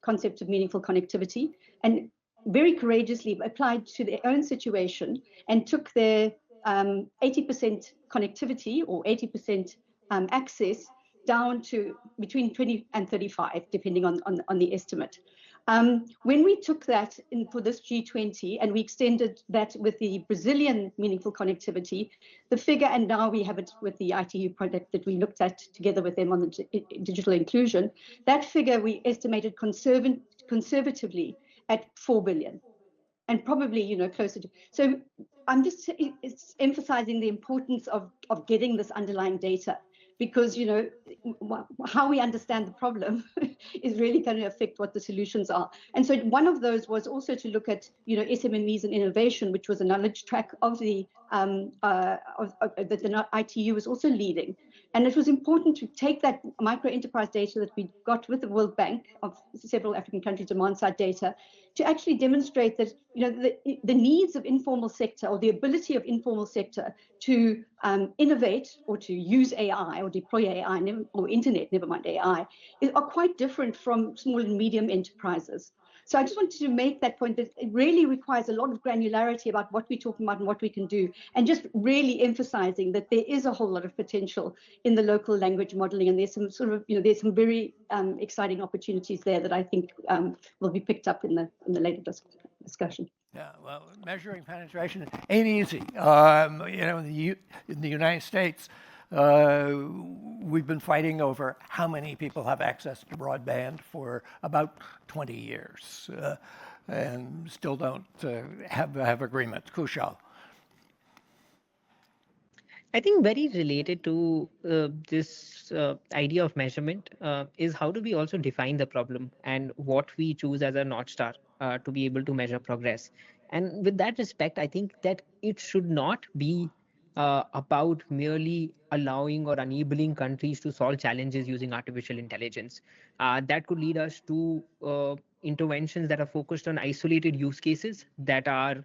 concept of meaningful connectivity and very courageously applied to their own situation and took their 80% connectivity or 80% access down to between 20 and 35, depending on the estimate. When we took that in for this G20 and we extended that with the Brazilian meaningful connectivity, the figure, and now we have it with the ITU project that we looked at together with them on the digital inclusion, that figure we estimated conservatively at 4 billion. And probably, closer to. So I'm just emphasizing the importance of getting this underlying data, because, how we understand the problem is really going to affect what the solutions are. And so one of those was also to look at, SMMEs and innovation, which was a knowledge track of the that the ITU was also leading. And it was important to take that micro enterprise data that we got with the World Bank of several African countries, demand-side data, to actually demonstrate that the needs of informal sector, or the ability of informal sector to innovate or to use AI or deploy AI or internet, never mind AI, are quite different from small and medium enterprises. So I just wanted to make that point that it really requires a lot of granularity about what we're talking about and what we can do, and just really emphasizing that there is a whole lot of potential in the local language modeling, and there's some sort of, there's some very exciting opportunities there that I think will be picked up in the later discussion. Yeah, well, measuring penetration ain't easy. In the United States, we've been fighting over how many people have access to broadband for about 20 years, and still don't have agreement. Kushal. I think very related to this idea of measurement is how do we also define the problem and what we choose as a North Star to be able to measure progress. And with that respect, I think that it should not be about merely allowing or enabling countries to solve challenges using artificial intelligence. That could lead us to interventions that are focused on isolated use cases that are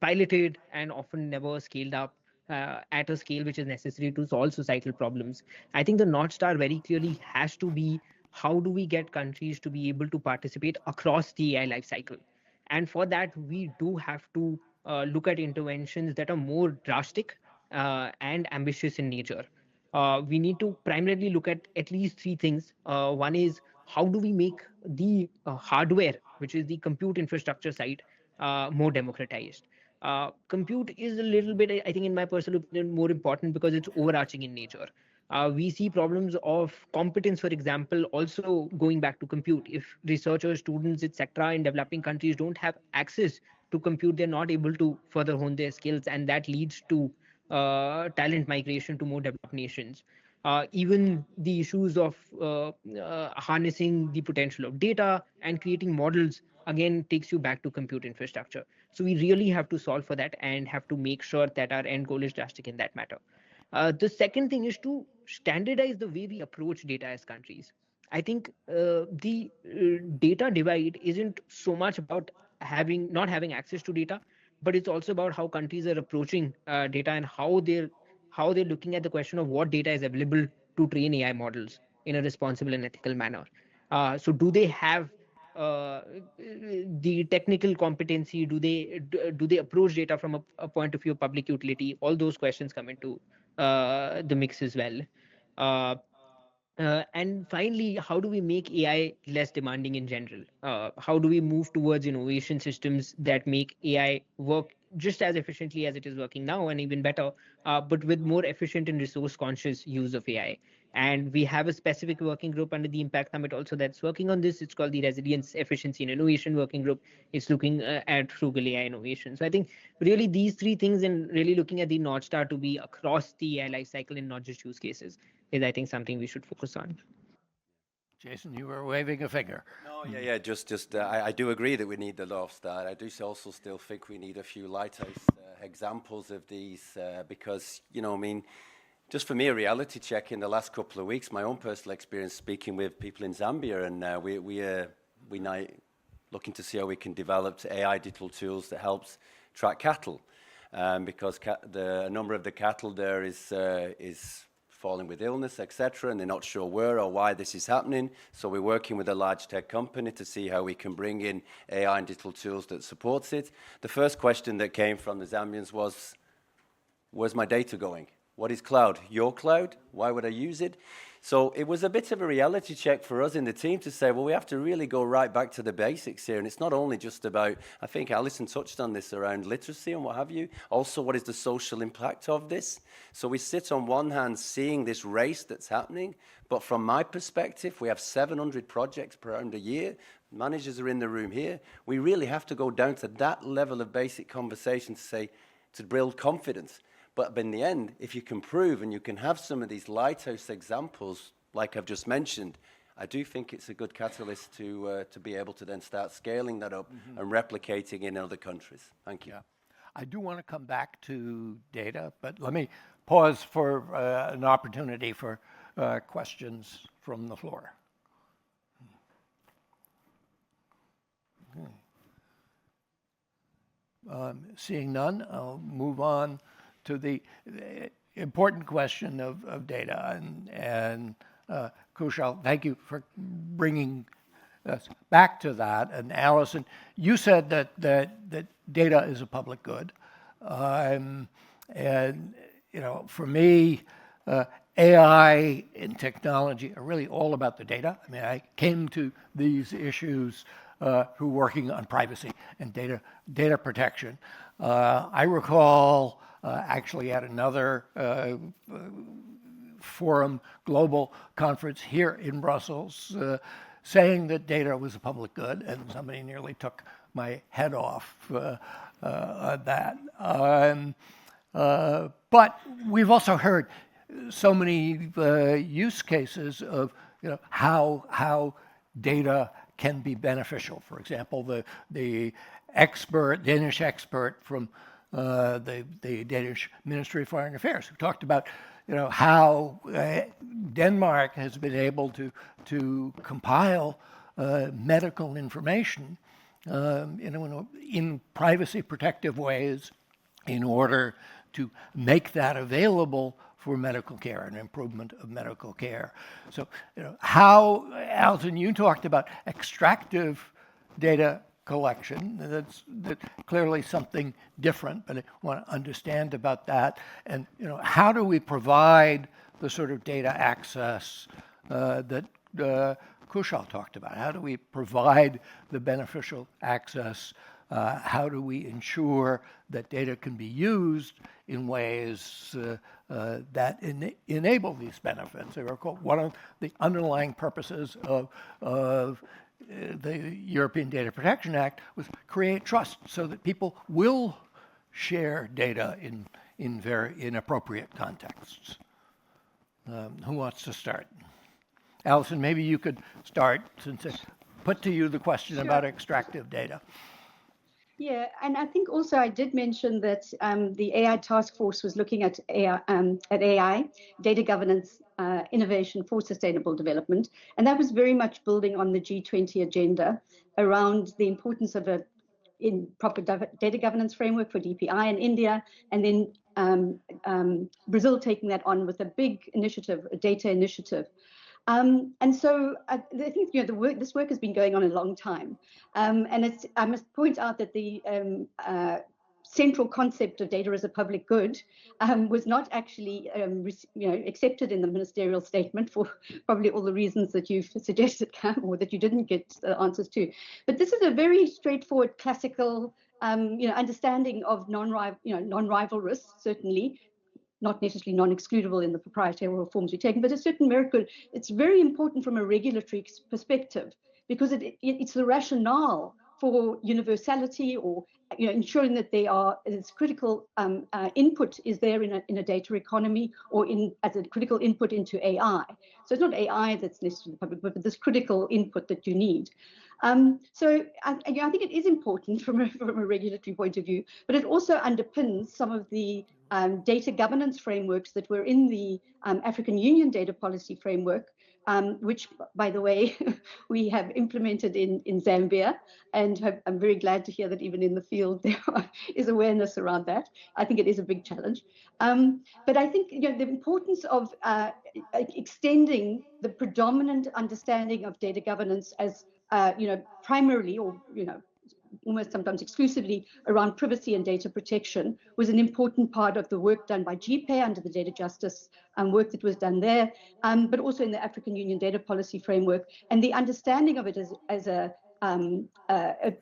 piloted and often never scaled up at a scale which is necessary to solve societal problems. I think the North Star very clearly has to be, how do we get countries to be able to participate across the AI life cycle? And for that, we do have to look at interventions that are more drastic and ambitious in nature. We need to primarily look at least 3 things. One is, how do we make the hardware, which is the compute infrastructure side, more democratized? Compute is a little bit, I think, in my personal opinion, more important because it's overarching in nature. We see problems of competence, for example, also going back to compute. If researchers, students, etc., in developing countries don't have access to compute, they're not able to further hone their skills, and that leads to talent migration to more developed nations. even the issues of harnessing the potential of data and creating models again takes you back to compute infrastructure. So we really have to solve for that and have to make sure that our end goal is drastic in that matter. The second thing is to standardize the way we approach data as countries. I think the data divide isn't so much about having not having access to data, but it's also about how countries are approaching data and how they're looking at the question of what data is available to train AI models in a responsible and ethical manner. So, do they have the technical competency? Do they approach data from a point of view of public utility? All those questions come into the mix as well. Uh, and finally, how do we make AI less demanding in general? How do we move towards innovation systems that make AI work just as efficiently as it is working now, and even better, but with more efficient and resource conscious use of AI? And we have a specific working group under the Impact Summit also that's working on this. It's called the Resilience, Efficiency, and Innovation Working Group. It's looking at frugal AI innovation. So I think really these three things, and really looking at the North Star to be across the AI life cycle and not just use cases, is I think something we should focus on. Jason, you were waving a finger. No, yeah. Just I do agree that we need the North Star. I do also still think we need a few lighthouse examples of these because, I mean, just for me, a reality check in the last couple of weeks, my own personal experience speaking with people in Zambia, and we now looking to see how we can develop AI digital tools that helps track cattle, because a number of the cattle there is falling with illness, etc., and they're not sure where or why this is happening. So we're working with a large tech company to see how we can bring in AI and digital tools that supports it. The first question that came from the Zambians was, where's my data going? What is cloud? Your cloud? Why would I use it? So it was a bit of a reality check for us in the team to say, well, we have to really go right back to the basics here. And it's not only just about, I think Alison touched on this around literacy and what have you. Also, what is the social impact of this? So we sit on one hand seeing this race that's happening. But from my perspective, we have 700 projects per round a year. Managers are in the room here. We really have to go down to that level of basic conversation to say, to build confidence. But in the end, if you can prove and you can have some of these lighthouse examples, like I've just mentioned, I do think it's a good catalyst to be able to then start scaling that up and replicating in other countries. Thank you. Yeah. I do want to come back to data, but let me pause for an opportunity for questions from the floor. Seeing none, I'll move on to the important question of data. And Kushal, thank you for bringing us back to that. And Alison, you said that data is a public good. And, for me, AI and technology are really all about the data. I mean, I came to these issues through working on privacy and data protection. I recall actually at another forum, global conference here in Brussels, saying that data was a public good, and somebody nearly took my head off on that. But we've also heard so many use cases of how data can be beneficial. For example, the Danish expert from the Danish Ministry of Foreign Affairs, who talked about how Denmark has been able to compile medical information in privacy protective ways in order to make that available for medical care and improvement of medical care. So, how, Alton, you talked about extractive data collection. That's clearly something different, but I want to understand about that. And how do we provide the sort of data access that Kushal talked about? How do we provide the beneficial access? How do we ensure that data can be used in ways that enable these benefits? One of the underlying purposes of the European Data Protection Act was create trust so that people will share data in appropriate contexts. Who wants to start? Alison, maybe you could start since I put to you the question about extractive data. Yeah, and I think also I did mention that the AI task force was looking at AI, data governance, innovation for sustainable development, and that was very much building on the G20 agenda around the importance of a proper data governance framework for DPI in India, and then Brazil taking that on with a big initiative, a data initiative. And so I think this work has been going on a long time, and I must point out that the central concept of data as a public good was not actually accepted in the ministerial statement for probably all the reasons that you've suggested, Cam, or that you didn't get the answers to. But this is a very straightforward, classical understanding of non-rival risks, certainly. Not necessarily non-excludable in the proprietary reforms we're taking, but a certain merit good. It's very important from a regulatory perspective because it's the rationale for universality or ensuring that this critical input is there in a data economy or as a critical input into AI. So it's not AI that's necessarily public, but this critical input that you need. So I think it is important from a regulatory point of view, but it also underpins some of the data governance frameworks that were in the African Union data policy framework, which, by the way, we have implemented in Zambia, and I'm very glad to hear that even in the field there is awareness around that. I think it is a big challenge. But I think the importance of extending the predominant understanding of data governance as primarily or almost sometimes exclusively around privacy and data protection was an important part of the work done by GPay under the data justice work that was done there, but also in the African Union data policy framework, and the understanding of it as a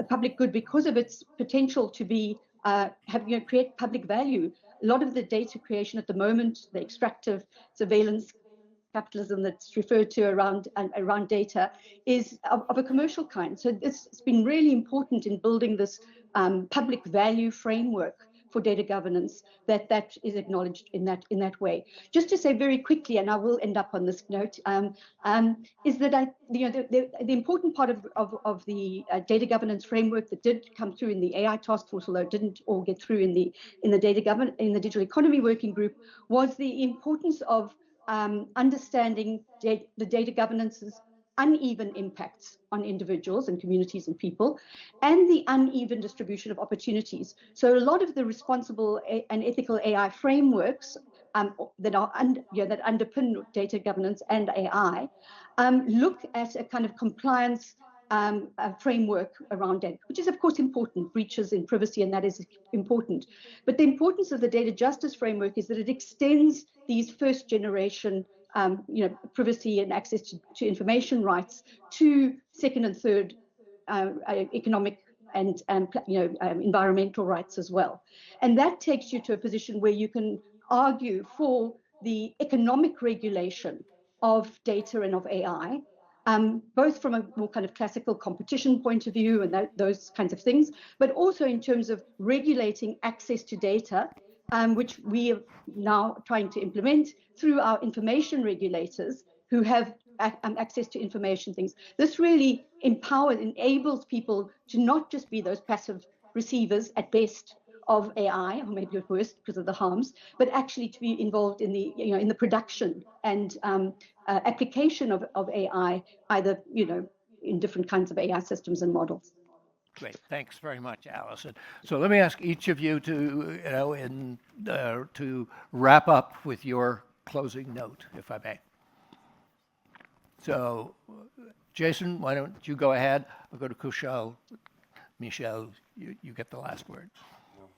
public good because of its potential to be create public value. A lot of the data creation at the moment, the extractive surveillance capitalism that's referred to around data is of a commercial kind. So it's been really important in building this public value framework for data governance that is acknowledged in that way. Just to say very quickly, and I will end up on this note, is that the important part of the data governance framework that did come through in the AI task force, although it didn't all get through in the digital economy working group, was the importance of understanding the data governance's uneven impacts on individuals and communities and people, and the uneven distribution of opportunities. So a lot of the responsible and ethical AI frameworks that underpin data governance and AI look at a kind of compliance framework around data, which is of course important, breaches in privacy, and that is important. But the importance of the data justice framework is that it extends these first generation privacy and access to information rights to second and third economic and environmental rights as well. And that takes you to a position where you can argue for the economic regulation of data and of AI, both from a more kind of classical competition point of view and those kinds of things, but also in terms of regulating access to data, which we are now trying to implement through our information regulators who have access to information things. This really enables people to not just be those passive receivers at best of AI, or maybe at worst because of the harms, but actually to be involved in the production and application of AI, either in different kinds of AI systems and models. Great, thanks very much, Alison. So let me ask each of you to to wrap up with your closing note, if I may. So, Jason, why don't you go ahead? I'll go to Kushal. Michelle, you get the last word.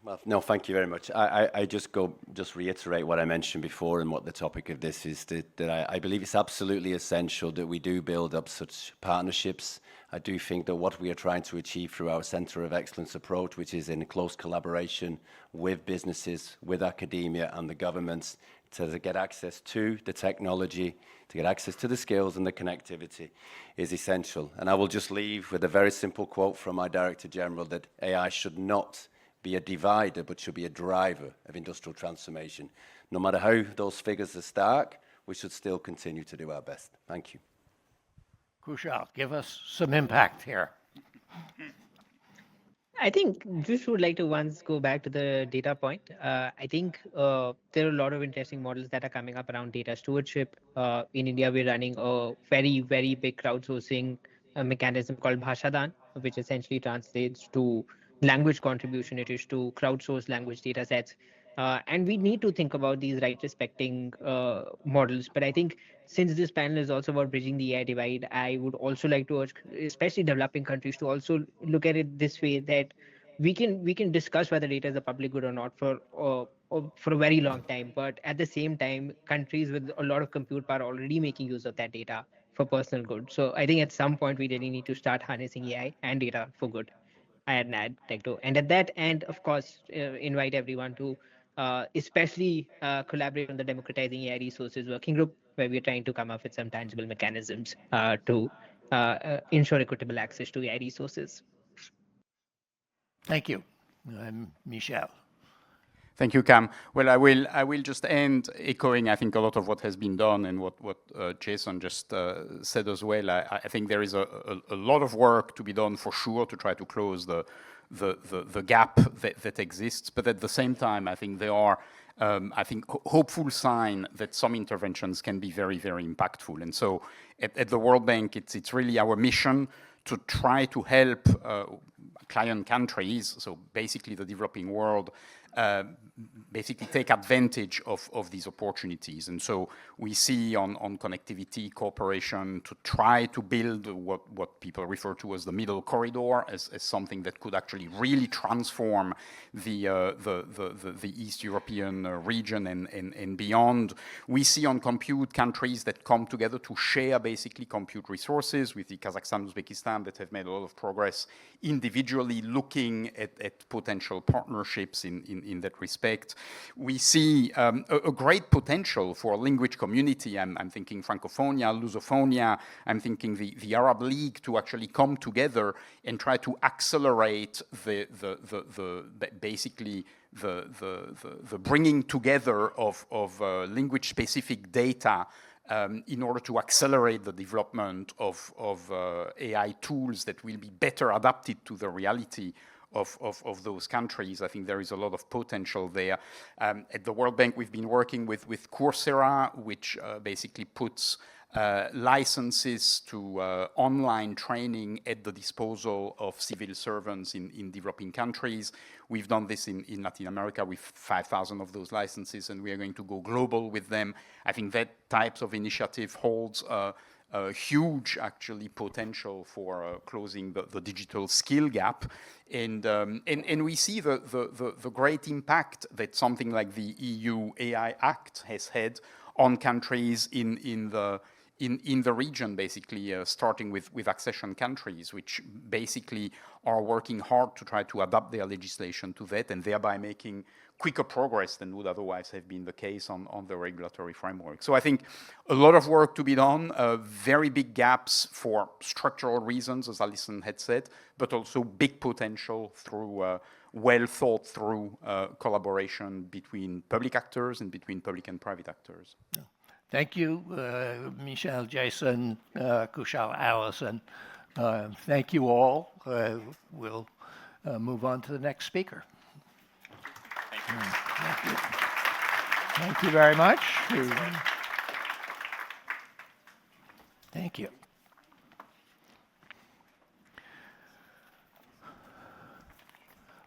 Well, no, thank you very much. I just reiterate what I mentioned before and what the topic of this is, that I believe it's absolutely essential that we do build up such partnerships. I do think that what we are trying to achieve through our Center of Excellence approach, which is in close collaboration with businesses, with academia and the governments, to get access to the technology, to get access to the skills and the connectivity is essential. And I will just leave with a very simple quote from my Director General that AI should not be a divider, but should be a driver of industrial transformation. No matter how those figures are stark, we should still continue to do our best. Thank you. Kushal, give us some impact here. I think just would like to once go back to the data point. I think there are a lot of interesting models that are coming up around data stewardship. In India, we're running a very, very big crowdsourcing mechanism called Bhashadan, which essentially translates to language contribution. It is to crowdsource language data sets. And we need to think about these right respecting models. But I think since this panel is also about bridging the AI divide, I would also like to urge, especially developing countries, to also look at it this way, that we can discuss whether data is a public good or not for a very long time. But at the same time, countries with a lot of compute power are already making use of that data for personal good. So I think at some point we really need to start harnessing AI and data for good. And I'd like to end at that, and of course invite everyone to especially collaborate on the Democratizing AI Resources Working Group, where we're trying to come up with some tangible mechanisms to ensure equitable access to AI resources. Thank you. Michel. Thank you, Cam. Well, I will just end echoing, I think, a lot of what has been done and what Jason just said as well. I think there is a lot of work to be done for sure to try to close the gap that exists. But at the same time, I think there are, I think, hopeful sign that some interventions can be very, very impactful. And so at the World Bank, it's really our mission to try to help client countries, so basically the developing world, basically take advantage of these opportunities. And so we see on connectivity cooperation to try to build what people refer to as the middle corridor as something that could actually really transform the East European region and beyond. We see on compute countries that come together to share basically compute resources, with the Kazakhstan, Uzbekistan that have made a lot of progress individually looking at potential partnerships in that respect. We see a great potential for language community. I'm thinking Francophonia, Lusophonia. I'm thinking the Arab League to actually come together and try to accelerate basically the bringing together of language-specific data in order to accelerate the development of AI tools that will be better adapted to the reality of those countries. I think there is a lot of potential there. At the World Bank, we've been working with Coursera, which basically puts licenses to online training at the disposal of civil servants in developing countries. We've done this in Latin America with 5,000 of those licenses, and we are going to go global with them. I think that types of initiative holds a huge, actually, potential for closing the digital skill gap. And we see the great impact that something like the EU AI Act has had on countries in the region, basically, starting with accession countries, which basically are working hard to try to adapt their legislation to that, and thereby making quicker progress than would otherwise have been the case on the regulatory framework. So I think a lot of work to be done, very big gaps for structural reasons, as Alison had said, but also big potential through well thought through collaboration between public actors and between public and private actors. Yeah. Thank you, Michel, Jason, Kushal, Alison. Thank you all. We'll move on to the next speaker. Thank you. Thank you very much. Thank you.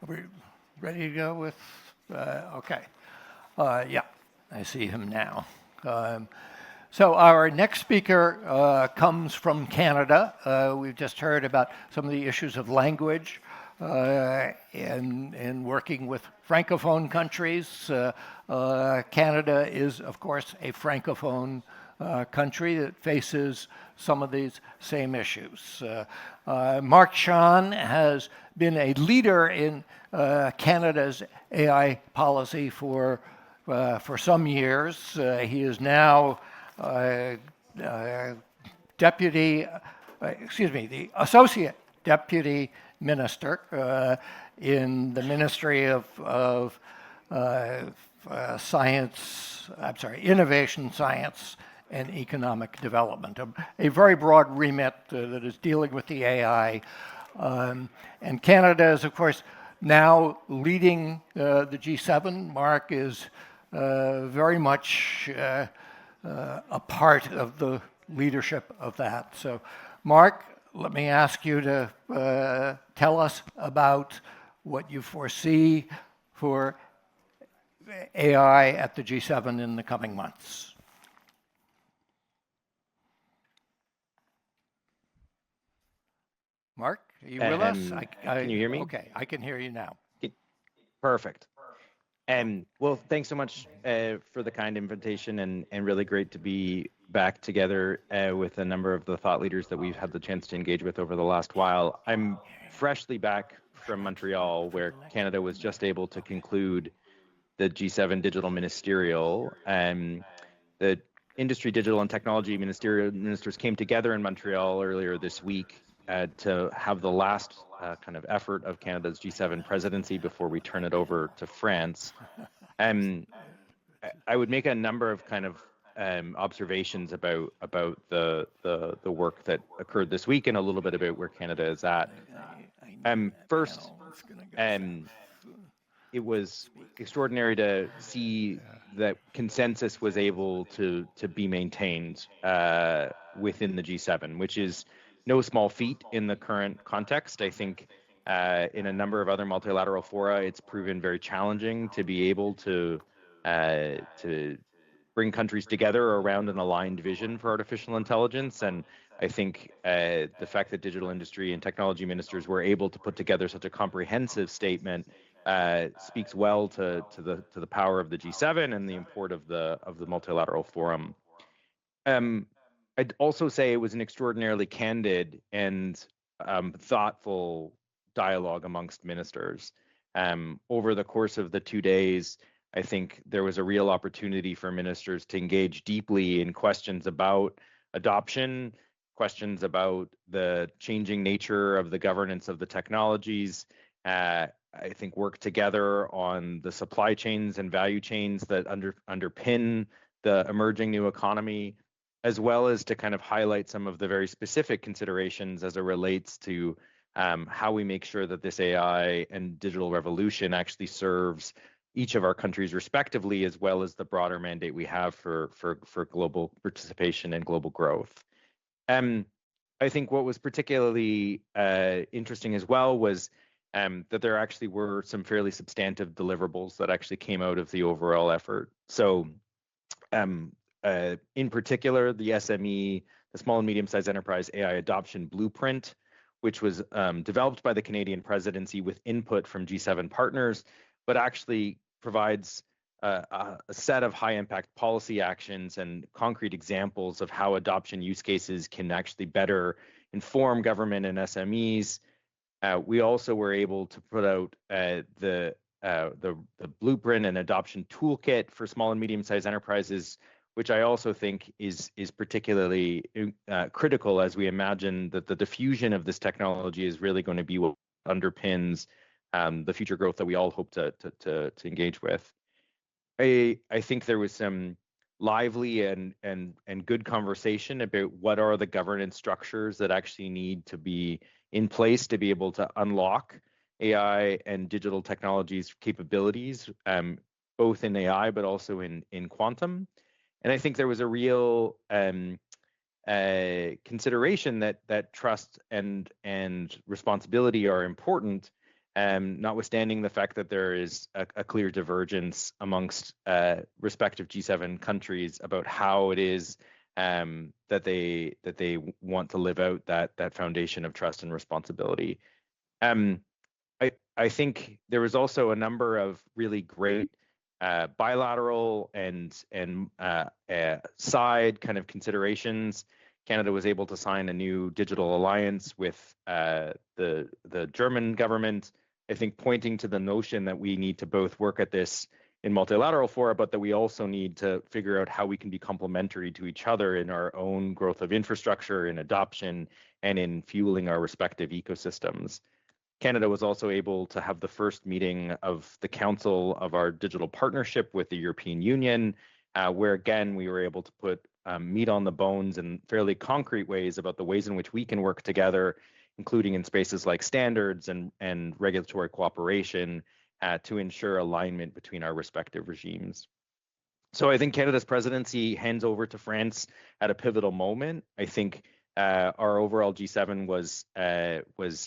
Are we ready to go with, okay. Yeah, I see him now. So our next speaker comes from Canada. We've just heard about some of the issues of language and working with Francophone countries. Canada is, of course, a Francophone country that faces some of these same issues. Mark Sean has been a leader in Canada's AI policy for some years. He is now the Associate Deputy Minister in the Ministry of Innovation, Science, and economic development. A very broad remit that is dealing with the AI. And Canada is, of course, now leading the G7. Mark is very much a part of the leadership of that. So, Mark, let me ask you to tell us about what you foresee for AI at the G7 in the coming months. Mark, are you with us? Can you hear me? Okay, I can hear you now. Perfect. Well, thanks so much for the kind invitation, and really great to be back together with a number of the thought leaders that we've had the chance to engage with over the last while. I'm freshly back from Montreal, where Canada was just able to conclude the G7 Digital Ministerial. The Industry, Digital, and Technology Ministerial Ministers came together in Montreal earlier this week to have the last kind of effort of Canada's G7 presidency before we turn it over to France. I would make a number of kind of observations about the work that occurred this week, and a little bit about where Canada is at. First, it was extraordinary to see that consensus was able to be maintained within the G7, which is no small feat in the current context. I think in a number of other multilateral fora, it's proven very challenging to be able to bring countries together around an aligned vision for artificial intelligence. And I think the fact that digital industry and technology ministers were able to put together such a comprehensive statement speaks well to the power of the G7 and the import of the multilateral forum. I'd also say it was an extraordinarily candid and thoughtful dialogue amongst ministers. Over the course of the 2 days, I think there was a real opportunity for ministers to engage deeply in questions about adoption, questions about the changing nature of the governance of the technologies. I think work together on the supply chains and value chains that underpin the emerging new economy, as well as to kind of highlight some of the very specific considerations as it relates to how we make sure that this AI and digital revolution actually serves each of our countries respectively, as well as the broader mandate we have for global participation and global growth. I think what was particularly interesting as well was that there actually were some fairly substantive deliverables that actually came out of the overall effort. So in particular, the SME, the Small and Medium-Sized Enterprise AI Adoption Blueprint, which was developed by the Canadian presidency with input from G7 partners, but actually provides a set of high-impact policy actions and concrete examples of how adoption use cases can actually better inform government and SMEs. We also were able to put out the blueprint and adoption toolkit for small and medium-sized enterprises, which I also think is particularly critical as we imagine that the diffusion of this technology is really going to be what underpins the future growth that we all hope to engage with. I think there was some lively and good conversation about what are the governance structures that actually need to be in place to be able to unlock AI and digital technologies capabilities, both in AI but also in quantum. And I think there was a real consideration that trust and responsibility are important, notwithstanding the fact that there is a clear divergence amongst respective G7 countries about how it is that they want to live out that foundation of trust and responsibility. I think there was also a number of really great bilateral and side kind of considerations. Canada was able to sign a new digital alliance with the German government, I think pointing to the notion that we need to both work at this in multilateral fora, but that we also need to figure out how we can be complementary to each other in our own growth of infrastructure, in adoption, and in fueling our respective ecosystems. Canada was also able to have the first meeting of the Council of our digital partnership with the European Union, where again, we were able to put meat on the bones in fairly concrete ways about the ways in which we can work together, including in spaces like standards and regulatory cooperation to ensure alignment between our respective regimes. So I think Canada's presidency hands over to France at a pivotal moment. I think our overall G7 was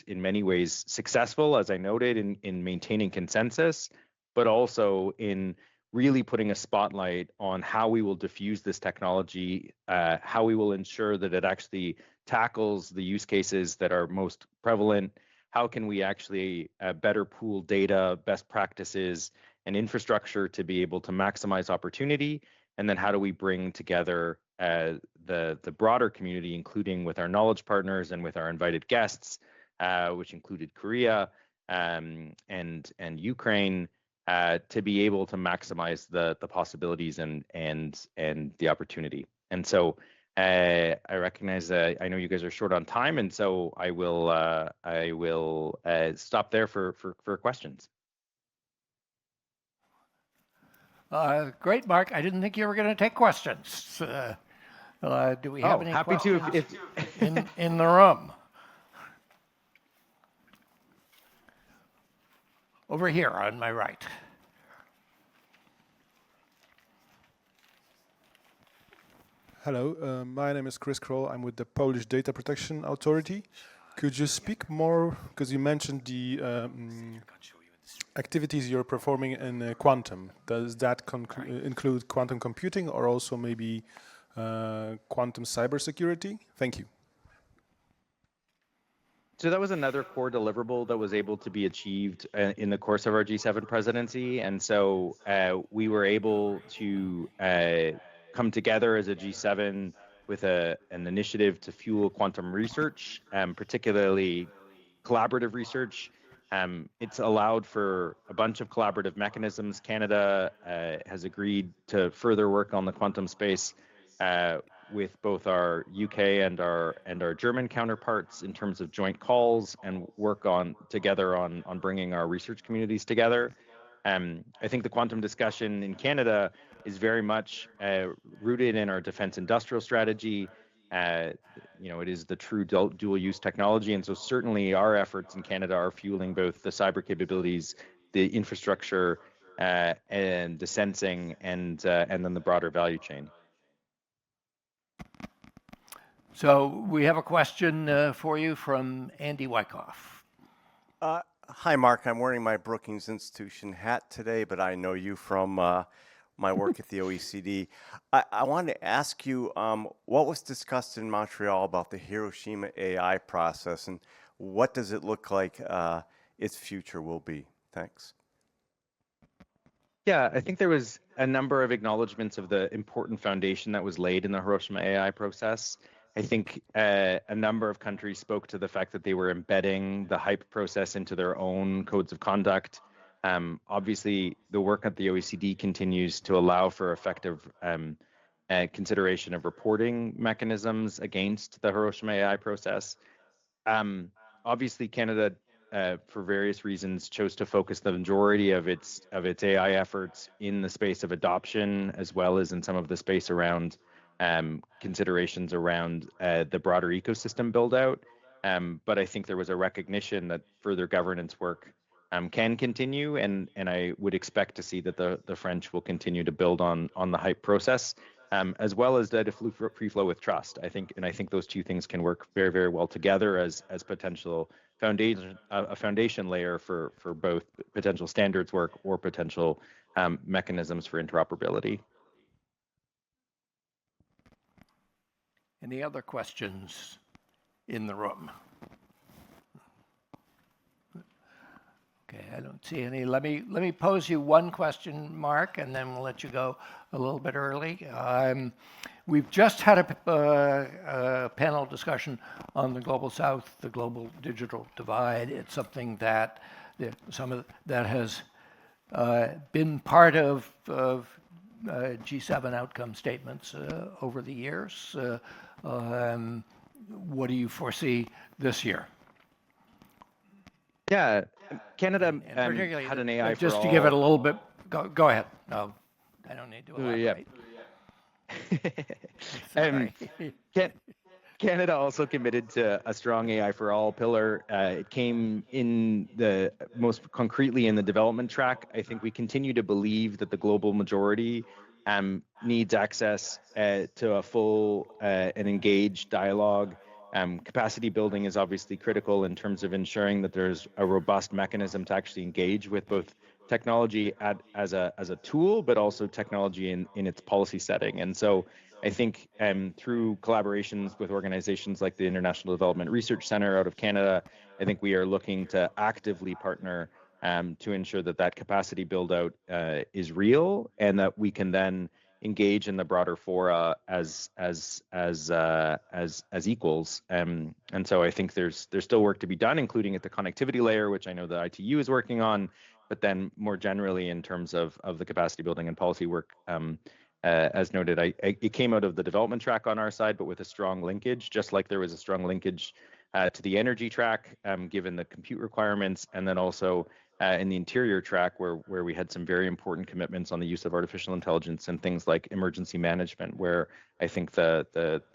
in many ways successful, as I noted, in maintaining consensus, but also in really putting a spotlight on how we will diffuse this technology, how we will ensure that it actually tackles the use cases that are most prevalent. How can we actually better pool data, best practices, and infrastructure to be able to maximize opportunity? And then how do we bring together the broader community, including with our knowledge partners and with our invited guests, which included Korea and Ukraine, to be able to maximize the possibilities and the opportunity. And so I recognize that I know you guys are short on time, and so I will stop there for questions. Great, Mark. I didn't think you were going to take questions. Do we have any happy questions to if in the room? Over here on my right. Hello, my name is Chris Kroll. I'm with the Polish Data Protection Authority. Could you speak more, because you mentioned the activities you're performing in quantum. Does that include quantum computing or also maybe quantum cybersecurity? Thank you. So that was another core deliverable that was able to be achieved in the course of our G7 presidency. And so we were able to come together as a G7 with an initiative to fuel quantum research, particularly collaborative research. It's allowed for a bunch of collaborative mechanisms. Canada has agreed to further work on the quantum space with both our UK and our German counterparts in terms of joint calls and work together on bringing our research communities together. I think the quantum discussion in Canada is very much rooted in our defense industrial strategy. It is the true dual use technology. And so certainly our efforts in Canada are fueling both the cyber capabilities, the infrastructure, and the sensing, and then the broader value chain. So we have a question for you from Andy Wyckoff. Hi, Mark. I'm wearing my Brookings Institution hat today, but I know you from my work at the OECD. I wanted to ask you what was discussed in Montreal about the Hiroshima AI process, and what does it look like its future will be? Thanks. Yeah, I think there was a number of acknowledgements of the important foundation that was laid in the Hiroshima AI process. I think a number of countries spoke to the fact that they were embedding the HYPE process into their own codes of conduct. Obviously, the work at the OECD continues to allow for effective consideration of reporting mechanisms against the Hiroshima AI process. Obviously, Canada, for various reasons, chose to focus the majority of its AI efforts in the space of adoption, as well as in some of the space around considerations around the broader ecosystem build out. But I think there was a recognition that further governance work can continue, and I would expect to see that the French will continue to build on the HYPE process, as well as data free flow with trust. I think those two things can work very, very well together as potential foundation layer for both potential standards work or potential mechanisms for interoperability. Any other questions in the room? Okay, I don't see any. Let me pose you one question, Mark, and then we'll let you go a little bit early. We've just had a panel discussion on the Global South, the global digital divide. It's something that that has been part of G7 outcome statements over the years. What do you foresee this year? Yeah, Canada particularly had an AI just for to all. give it a little bit. Go ahead. No, I don't need to elaborate. Sorry. Canada also committed to a strong AI for all pillar. It came in the most concretely in the development track. I think we continue to believe that the global majority needs access to a full and engaged dialogue. Capacity building is obviously critical in terms of ensuring that there's a robust mechanism to actually engage with both technology as a tool, but also technology in its policy setting. And so I think through collaborations with organizations like the International Development Research Center out of Canada, I think we are looking to actively partner to ensure that that capacity build out is real, and that we can then engage in the broader fora as equals. And so I think there's still work to be done, including at the connectivity layer, which I know the ITU is working on, but then more generally in terms of the capacity building and policy work. As noted, it came out of the development track on our side, but with a strong linkage, just like there was a strong linkage to the energy track, given the compute requirements, and then also in the interior track, where we had some very important commitments on the use of artificial intelligence and things like emergency management, where I think the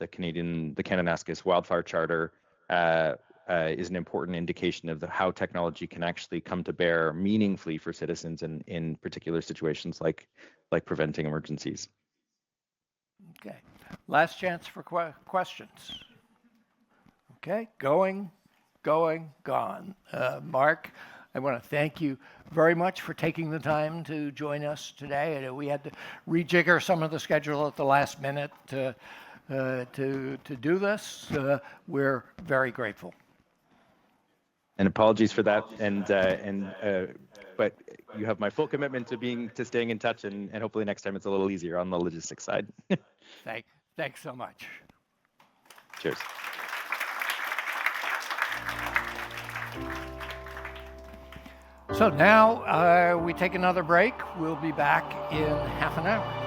Kananaskis Wildfire Charter is an important indication of how technology can actually come to bear meaningfully for citizens in particular situations like preventing emergencies. Okay, last chance for questions. Okay, gone. Mark, I want to thank you very much for taking the time to join us today. We had to rejigger some of the schedule at the last minute to do this. We're very grateful. And apologies for that. But you have my full commitment to staying in touch, and hopefully next time it's a little easier on the logistics side. Thanks so much. Cheers. So now we take another break. We'll be back in half an hour.